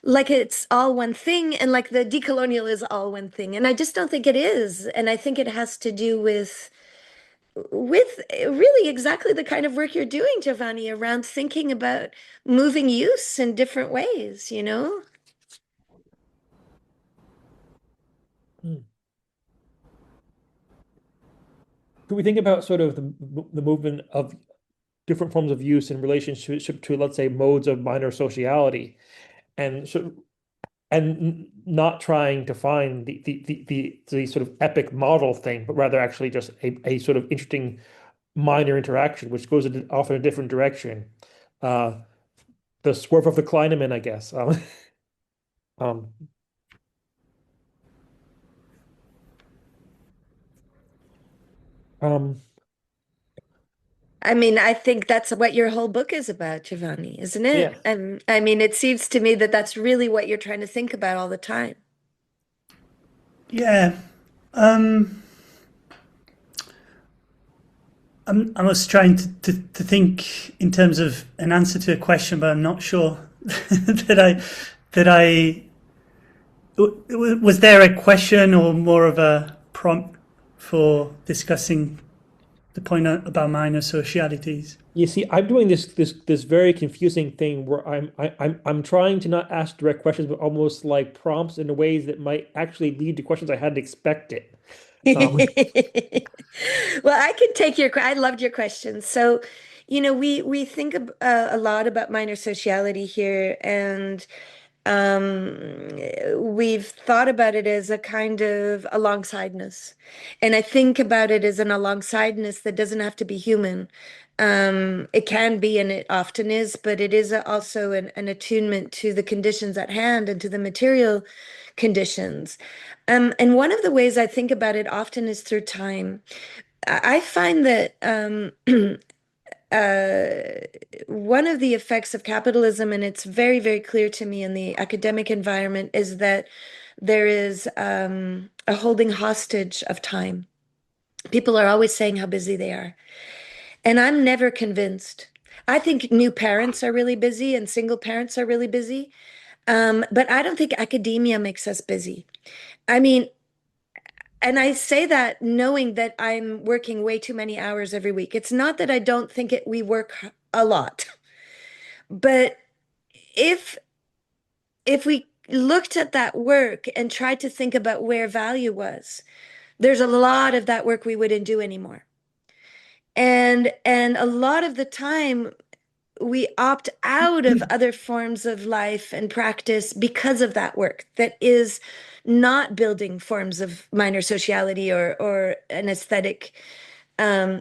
like it's all one thing and like the decolonial is all one thing, and I just don't think it is. And I think it has to do with with really exactly the kind of work you're doing, Giovanni, around thinking about moving use in different ways, you know? Mm. Could we think about sort of the movement of different forms of use in relationship to, let's say, modes of minor sociality, and not trying to find the sort of epic model thing, but rather actually just a sort of interesting minor interaction, which goes in often a different direction. Uh, the swerve of the Kleineman, I guess. Um, um, I mean, I think that's what your whole book is about, Giovanni, isn't it? yes. I mean, it seems to me that that's really what you're trying to think about all the time. Yeah. Um, I was trying to think in terms of an answer to a question, but I'm not sure that I was there a question or more of a prompt for discussing the point about minor socialities. You see, I'm doing this very confusing thing where I'm trying to not ask direct questions, but almost like prompts in ways that might actually lead to questions I hadn't expected. Um, Well, I can take I loved your question. So, you know, we think a lot about minor sociality here, and we've thought about it as a kind of alongsideness. And I think about it as an alongsideness that doesn't have to be human. It can be, and it often is, but it is also an attunement to the conditions at hand and to the material conditions. And one of the ways I think about it often is through time. I find that uh, one of the effects of capitalism, and it's very, very clear to me in the academic environment, is that there is a holding hostage of time. People are always saying how busy they are. And I'm never convinced. I think new parents are really busy and single parents are really busy. But I don't think academia makes us busy. I mean, and I say that knowing that I'm working way too many hours every week. It's not that I don't think we work a lot, but if if we looked at that work and tried to think about where value was, there's a lot of that work we wouldn't do anymore. And a lot of the time we opt out of other forms of life and practice because of that work that is not building forms of minor sociality or an aesthetic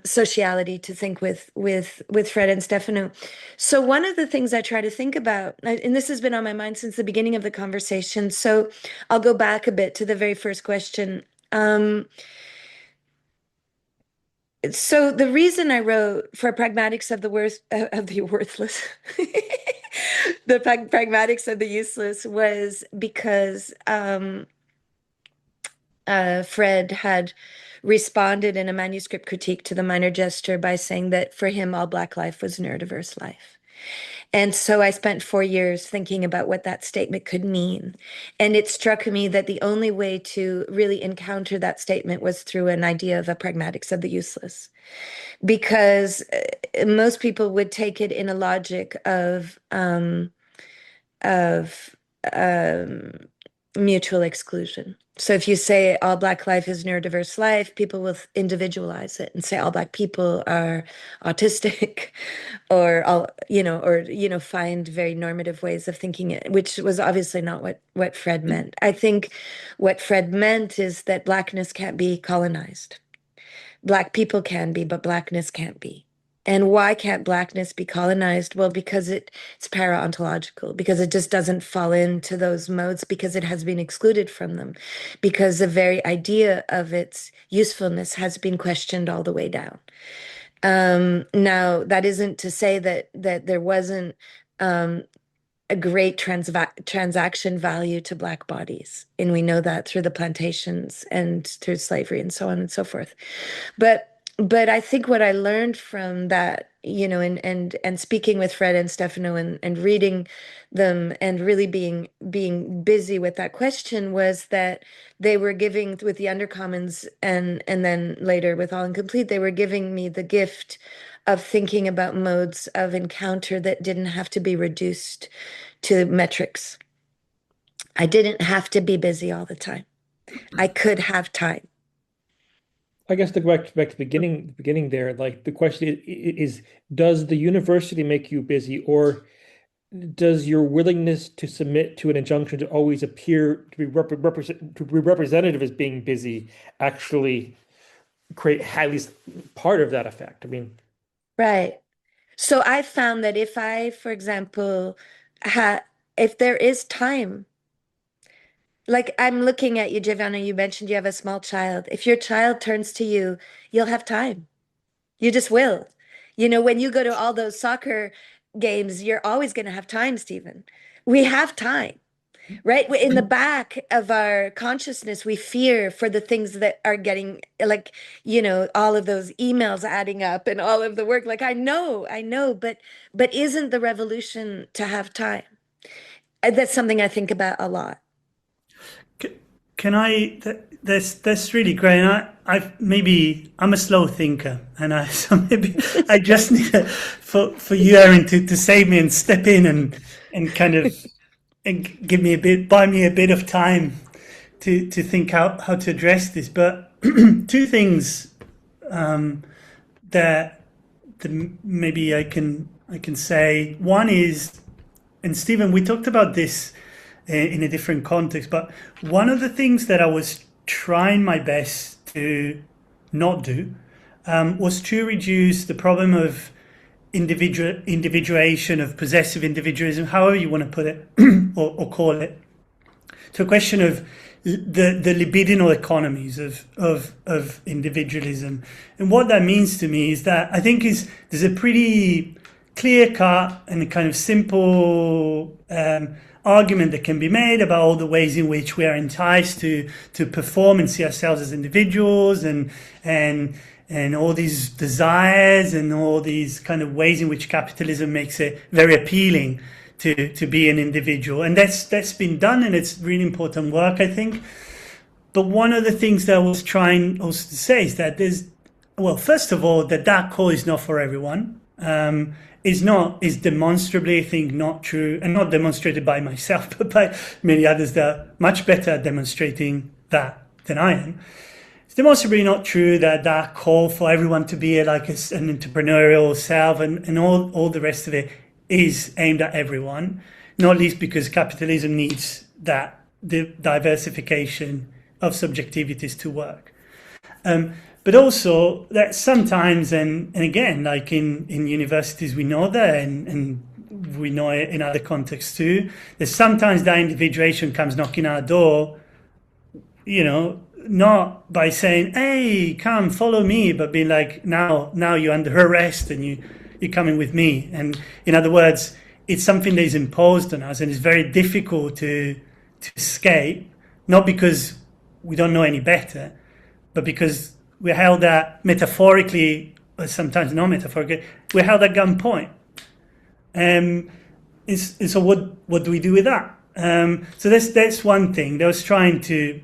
sociality, to think with Fred and Stefano. So one of the things I try to think about, and this has been on my mind since the beginning of the conversation, so I'll go back a bit to the very first question. So the reason I wrote for pragmatics of the worth of the worthless, the pragmatics of the useless, was because Fred had responded in a manuscript critique to the minor gesture by saying that for him, all Black life was neurodiverse life. And so I spent 4 years thinking about what that statement could mean. And it struck me that the only way to really encounter that statement was through an idea of a pragmatics of the useless. Because most people would take it in a logic of um, mutual exclusion. So if you say all Black life is neurodiverse life, people will individualize it and say all Black people are autistic, or all, find very normative ways of thinking it, which was obviously not what Fred meant. I think what Fred meant is that Blackness can't be colonized. Black people can be, but Blackness can't be. And why can't Blackness be colonized? Well, because it's para-ontological, because it just doesn't fall into those modes, because it has been excluded from them, because the very idea of its usefulness has been questioned all the way down. Now, that isn't to say that there wasn't um, a great transaction value to Black bodies, and we know that through the plantations and through slavery and so on and so forth. But but I think what I learned from that, and speaking with Fred and Stefano and reading them and really being busy with that question was that they were giving with the Undercommons and then later with All Incomplete, they were giving me the gift of thinking about modes of encounter that didn't have to be reduced to metrics. I didn't have to be busy all the time. I could have time. I guess to go back to the beginning there, like the question is, does the university make you busy, or does your willingness to submit to an injunction to always appear to be representative as being busy actually create at least part of that effect? I mean, Right. So I found that if I, for example, if there is time, like I'm looking at you, Giovanni, you mentioned you have a small child. If your child turns to you, you'll have time. You just will. When you go to all those soccer games, you're always going to have time, Stephen. We have time, right? In the back of our consciousness, we fear for the things that are getting like, all of those emails adding up and all of the work. Like I know, but isn't the revolution to have time? That's something I think about a lot. Can I? That's really great. And maybe I'm a slow thinker, and so maybe I just need for you, Erin, to save me and step in and kind of and buy me a bit of time to think out how to address this. But two things that maybe I can say. One is, and Stephen, we talked about this in a different context, but one of the things that I was trying my best to not do was to reduce the problem of individuation, of possessive individualism, however you want to put it or call it, to a question of the libidinal economies of individualism. And what that means to me is that I think there's a pretty clear cut and a kind of simple argument that can be made about all the ways in which we are enticed to perform and see ourselves as individuals, and all these desires and all these kind of ways in which capitalism makes it very appealing to be an individual. And that's been done, and it's really important work, I think. But one of the things that I was trying also to say is that first of all, that call is not for everyone. Is demonstrably, I think, not true, and not demonstrated by myself, but by many others that are much better at demonstrating that than I am. It's demonstrably not true that call for everyone to be like an entrepreneurial self and all the rest of it is aimed at everyone, not least because capitalism needs the diversification of subjectivities to work. But also that sometimes, and again, like in universities, we know that, and we know it in other contexts too, that sometimes that individuation comes knocking our door, not by saying, hey, come follow me, but being like, now you're under arrest and you're coming with me. And in other words, it's something that is imposed on us, and it's very difficult to escape, not because we don't know any better, but because we're held at, metaphorically, or sometimes not metaphorically, we're held at gunpoint. And so what do we do with that? So that's one thing. That was trying to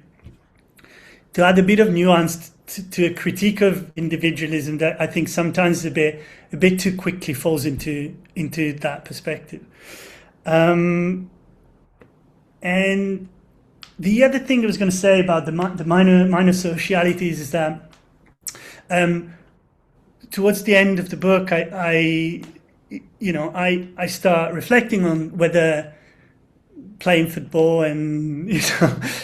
add a bit of nuance to a critique of individualism that I think sometimes a bit too quickly falls into that perspective. And the other thing I was going to say about the minor socialities is that towards the end of the book, I start reflecting on whether playing football and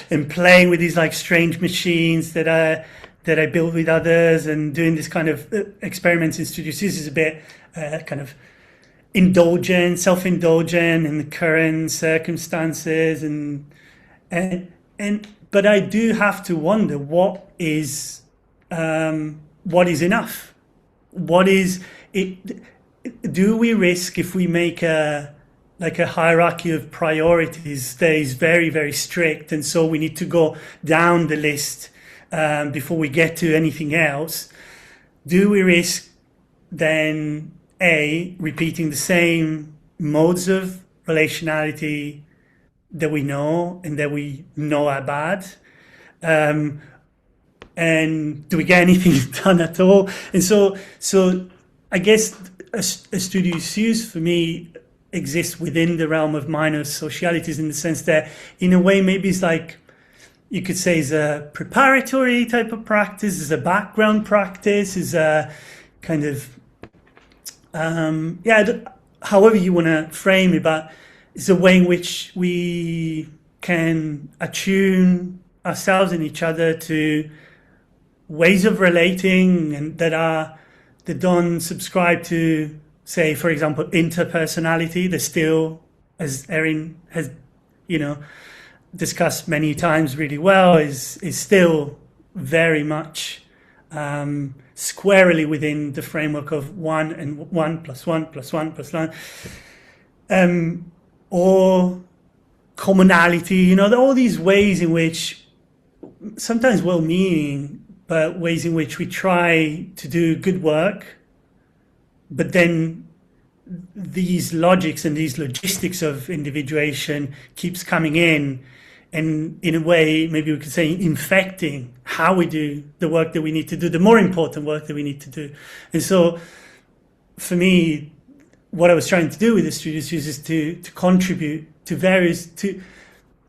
and playing with these like strange machines that I build with others and doing this kind of experiments in studious is a bit kind of self-indulgent in the current circumstances, but I do have to wonder what is enough. What is it? Do we risk, if we make a hierarchy of priorities that is very, very strict, and so we need to go down the list before we get to anything else? do we risk then repeating the same modes of relationality that we know and that we know are bad? And do we get anything done at all? And so I guess a studious use for me exists within the realm of minor socialities, in the sense that, in a way, maybe it's like, you could say, is a preparatory type of practice, is a background practice, is a kind of however you want to frame it, but it's a way in which we can attune ourselves and each other to ways of relating and that don't subscribe to, say, for example, interpersonality. They're still, as Erin has, discussed many times really well, is still very much squarely within the framework of one and one plus one plus one plus one, or commonality. All these ways in which, sometimes well-meaning, but ways in which we try to do good work, but then these logics and these logistics of individuation keeps coming in, and in a way, maybe we could say, infecting how we do the work that we need to do, the more important work that we need to do. And so, for me, what I was trying to do with the studious use is to contribute to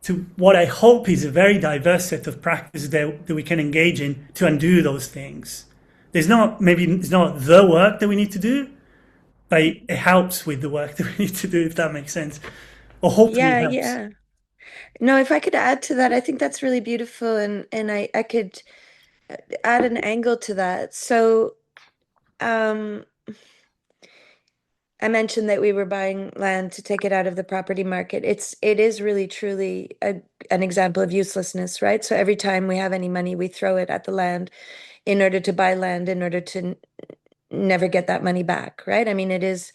to what I hope is a very diverse set of practices that we can engage in to undo those things. It's not the work that we need to do, but it helps with the work that we need to do, if that makes sense. Or hopefully it helps. Yeah. No, if I could add to that, I think that's really beautiful, and I could add an angle to that. So, I mentioned that we were buying land to take it out of the property market. It is really truly an example of uselessness, right? So every time we have any money, we throw it at the land in order to buy land, in order to never get that money back, right? I mean, it is,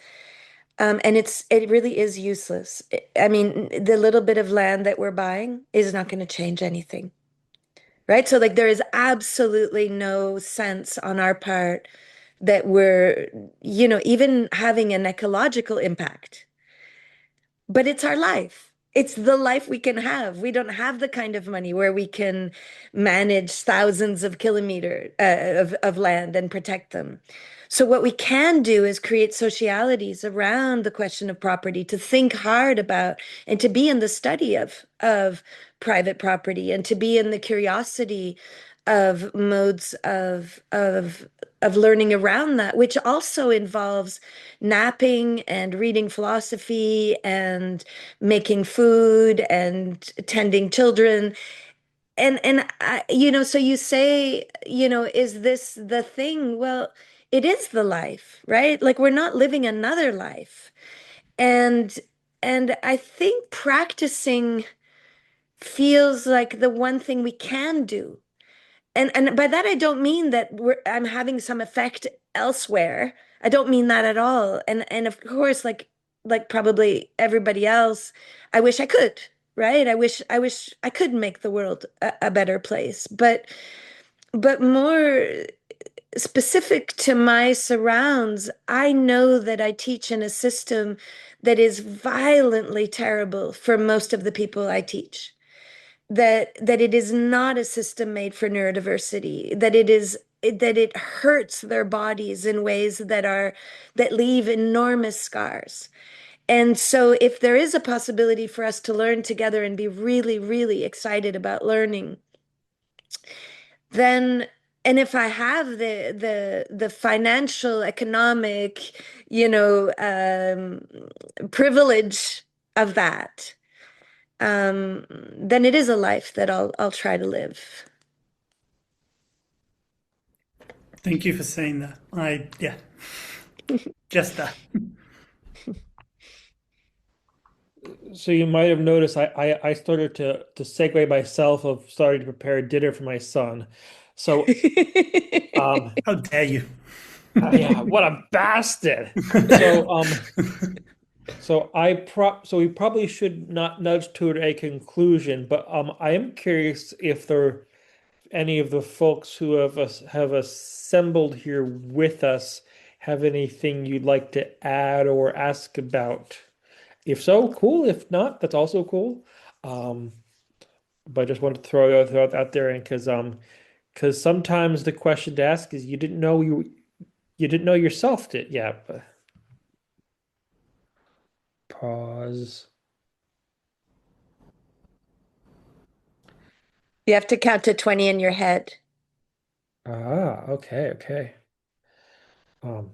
and it really is useless. I mean, the little bit of land that we're buying is not going to change anything, right? So like there is absolutely no sense on our part that we're, even having an ecological impact. But it's our life. It's the life we can have. We don't have the kind of money where we can manage thousands of kilometers of land and protect them. So what we can do is create socialities around the question of property, to think hard about and to be in the study of private property, and to be in the curiosity of modes of learning around that, which also involves napping and reading philosophy and making food and tending children. And so you say, is this the thing? Well, it is the life, right? Like we're not living another life. And I think practicing feels like the one thing we can do. And by that I don't mean that I'm having some effect elsewhere. I don't mean that at all. And of course, like probably everybody else, I wish I could, right? I wish I could make the world a better place. But more specific to my surrounds, I know that I teach in a system that is violently terrible for most of the people I teach. That it is not a system made for neurodiversity, that it hurts their bodies in ways that leave enormous scars. And so if there is a possibility for us to learn together and be really, really excited about learning, then, and if I have the financial, economic, privilege of that, then it is a life that I'll try to live. Thank you for saying that. Just that. So you might have noticed I started to segue myself of starting to prepare dinner for my son. So How dare you? yeah, what a bastard. So we probably should not nudge toward a conclusion, but I am curious any of the folks who have assembled here with us have anything you'd like to add or ask about. If so, cool. If not, that's also cool. Um, but I just wanted to throw it out there, and because sometimes the question to ask is you didn't know yourself did. Yeah. But pause. You have to count to 20 in your head. Ah, okay, okay. Um,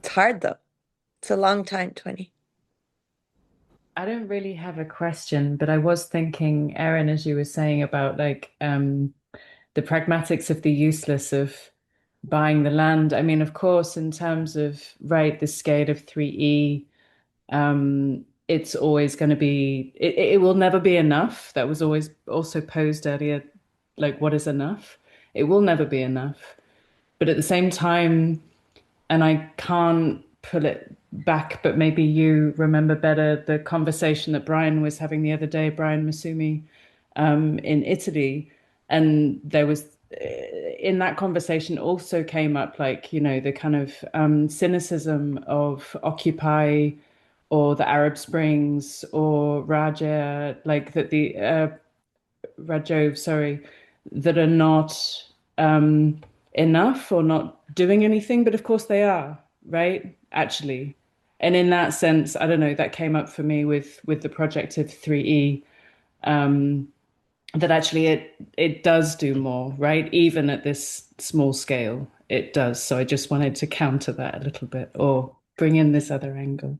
It's hard though. It's a long time, 20. I don't really have a question, but I was thinking, Erin, as you were saying about like the pragmatics of the useless of buying the land. I mean, of course, in terms of right, the scale of 3E, it's always going to be it will never be enough. That was always also posed earlier, like what is enough? It will never be enough. But at the same time, and I can't pull it back, but maybe you remember better the conversation that Brian was having the other day, Brian Masumi, in Italy. And there was, in that conversation also came up like, you know, the kind of cynicism of Occupy or the Arab Springs or Raja, like that the Rajov, sorry, that are not enough or not doing anything, but of course they are, right? Actually. And in that sense, I don't know, that came up for me with the project of 3E, that actually it does do more, right? Even at this small scale, it does. So I just wanted to counter that a little bit or bring in this other angle.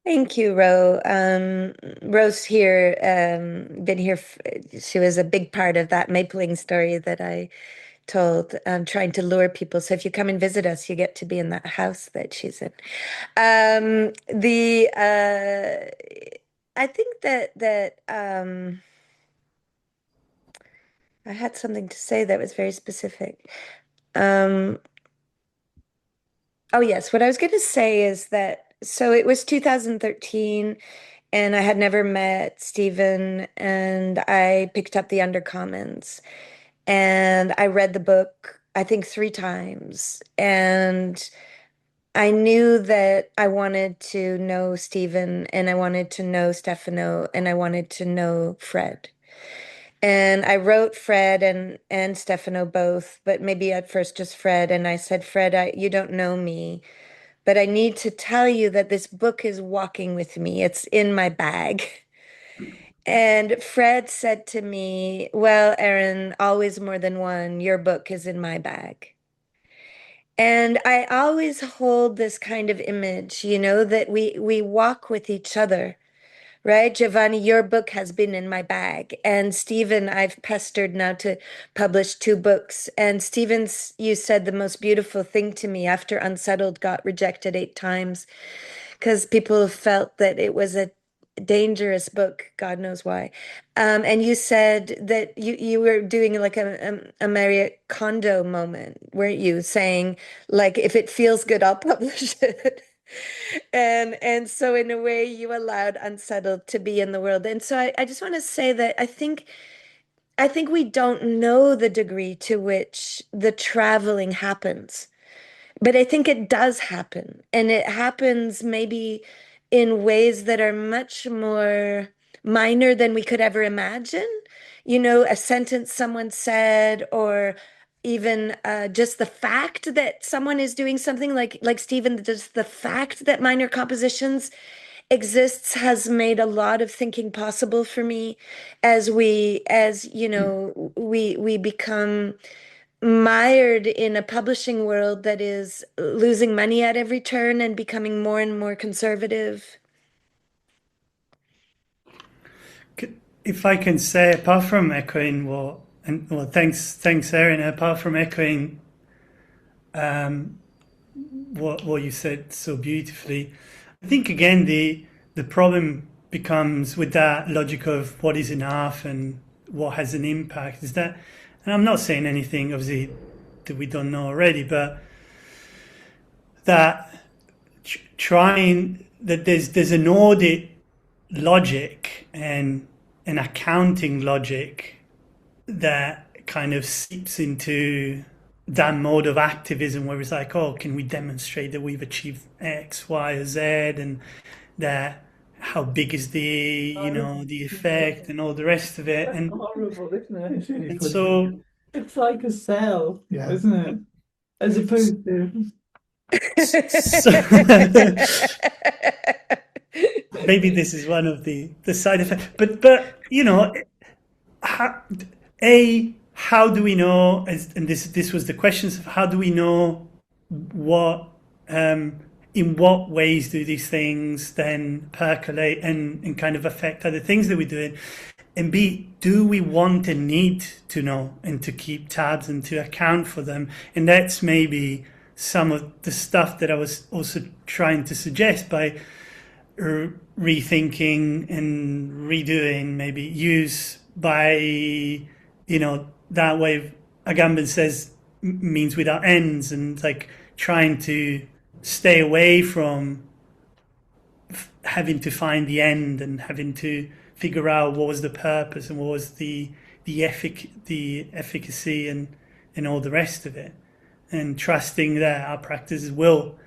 Thank you, Ro. Ro's here, been here. She was a big part of that mapling story that I told, trying to lure people. So if you come and visit us, you get to be in that house that she's in. I think that I had something to say that was very specific. Um, oh yes, what I was going to say is that so it was 2013. And I had never met Stephen, and I picked up the Undercommons, and I read the book, I think 3 times. And I knew that I wanted to know Stephen, and I wanted to know Stefano, and I wanted to know Fred. And I wrote Fred and Stefano both, but maybe at first just Fred. And I said, Fred, you don't know me, but I need to tell you that this book is walking with me. It's in my bag. And Fred said to me, well, Erin, always more than one. Your book is in my bag. And I always hold this kind of image, you know, that we walk with each other, right? Giovanni, your book has been in my bag. And Stephen, I've pestered now to publish 2 books. And Stephen's, you said the most beautiful thing to me after Unsettled got rejected 8 times because people felt that it was a dangerous book, God knows why. And you said that you were doing like a Maria Kondo moment, weren't you? Saying like, if it feels good, I'll publish it. And so in a way you allowed Unsettled to be in the world. And so I just want to say that I think we don't know the degree to which the traveling happens. But I think it does happen. And it happens maybe in ways that are much more minor than we could ever imagine. You know, a sentence someone said, or even just the fact that someone is doing something like Stephen, just the fact that minor compositions exists has made a lot of thinking possible for me as you know, we become mired in a publishing world that is losing money at every turn and becoming more and more conservative. If I can say, apart from echoing what, and well, thanks, Erin. Apart from echoing what you said so beautifully, I think again the problem becomes with that logic of what is enough and what has an impact is that, and I'm not saying anything obviously that we don't know already, but that trying that there's an audit logic and an accounting logic that kind of seeps into that mode of activism where it's like, oh, can we demonstrate that we've achieved X, Y, or Z, and that how big is the effect and all the rest of it, and Horrible, isn't it? It's really and funny. so It's like a cell, Yeah. isn't it? As opposed to so maybe this is one of the side effects, but how, how do we know? And this was the questions of how do we know what in what ways do these things then percolate and kind of affect other things that we're doing? And B, do we want and need to know and to keep tabs and to account for them? And that's maybe some of the stuff that I was also trying to suggest by rethinking and redoing, maybe use by, that way Agamben says means without ends, and like trying to stay away from having to find the end and having to figure out what was the purpose and what was the efficacy and all the rest of it, and trusting that our practices will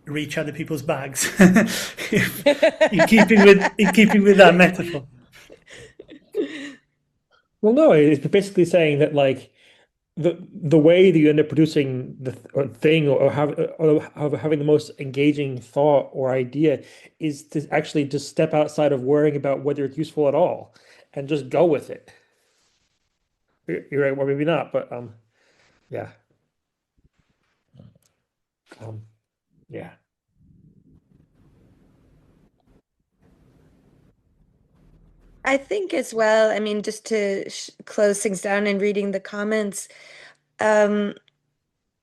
reach other people's bags. in keeping with that metaphor. Well, no, it's basically saying that like the way that you end up producing the thing or having the most engaging thought or idea is to actually just step outside of worrying about whether it's useful at all and just go with it. You're right, or maybe not, but yeah. Um, yeah. I think as well, I mean, just to close things down and reading the comments, um,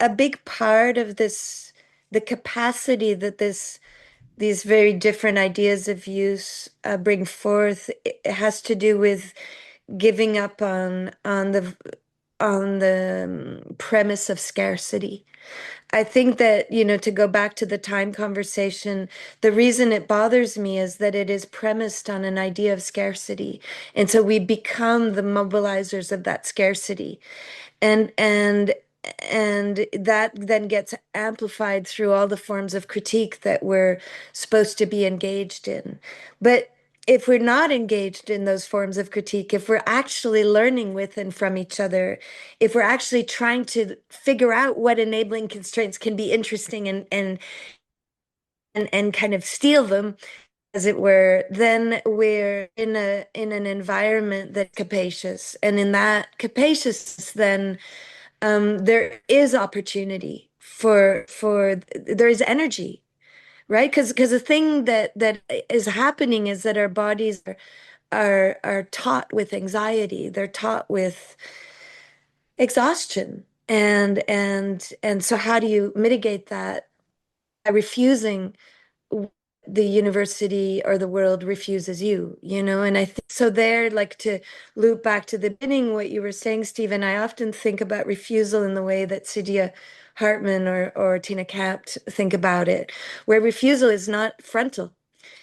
a big part of this, the capacity that these very different ideas of use bring forth, it has to do with giving up on the premise of scarcity. I think that, to go back to the time conversation, the reason it bothers me is that it is premised on an idea of scarcity. And so we become the mobilizers of that scarcity. And that then gets amplified through all the forms of critique that we're supposed to be engaged in. But if we're not engaged in those forms of critique, if we're actually learning with and from each other, if we're actually trying to figure out what enabling constraints can be interesting and kind of steal them, as it were, then we're in an environment that's capacious. And in that capaciousness, then there is opportunity for there is energy, right? Because the thing that is happening is that our bodies are taught with anxiety. They're taught with exhaustion. And so how do you mitigate that? By refusing the university or the world refuses you. And I think so there, like to loop back to the beginning, what you were saying, Stephen, I often think about refusal in the way that Saidiya Hartman or Tina Kapt think about it, where refusal is not frontal.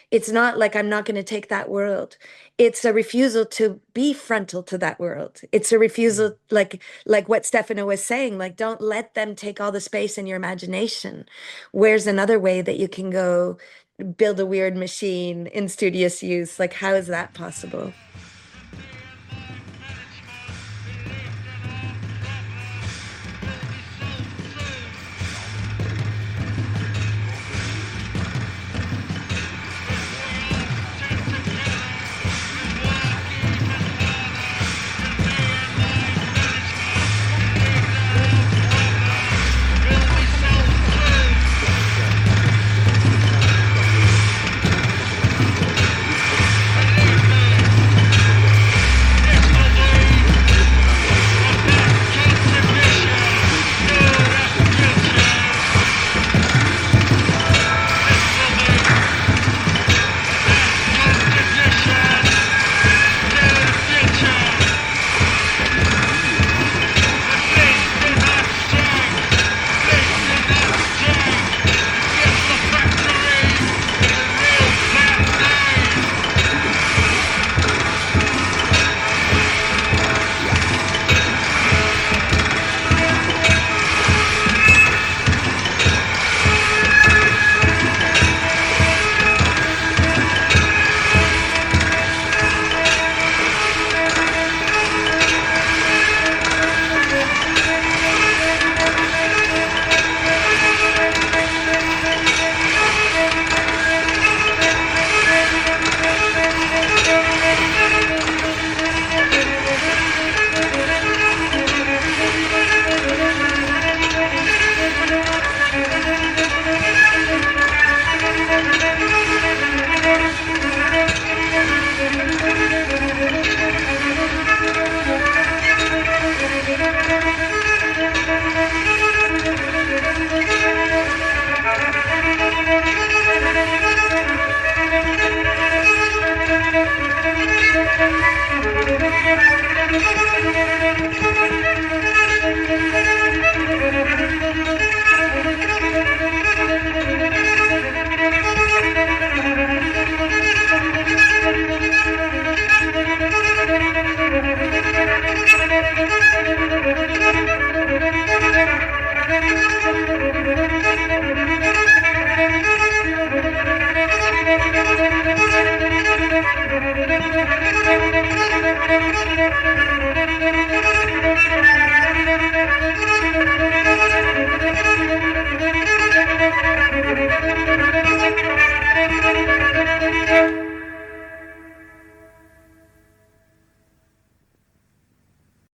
It's not like I'm not going to take that world. It's a refusal to be frontal to that world. It's a refusal, like what Stefano was saying, like don't let them take all the space in your imagination. Where's another way that you can go build a weird machine in studious use? Like how is that possible?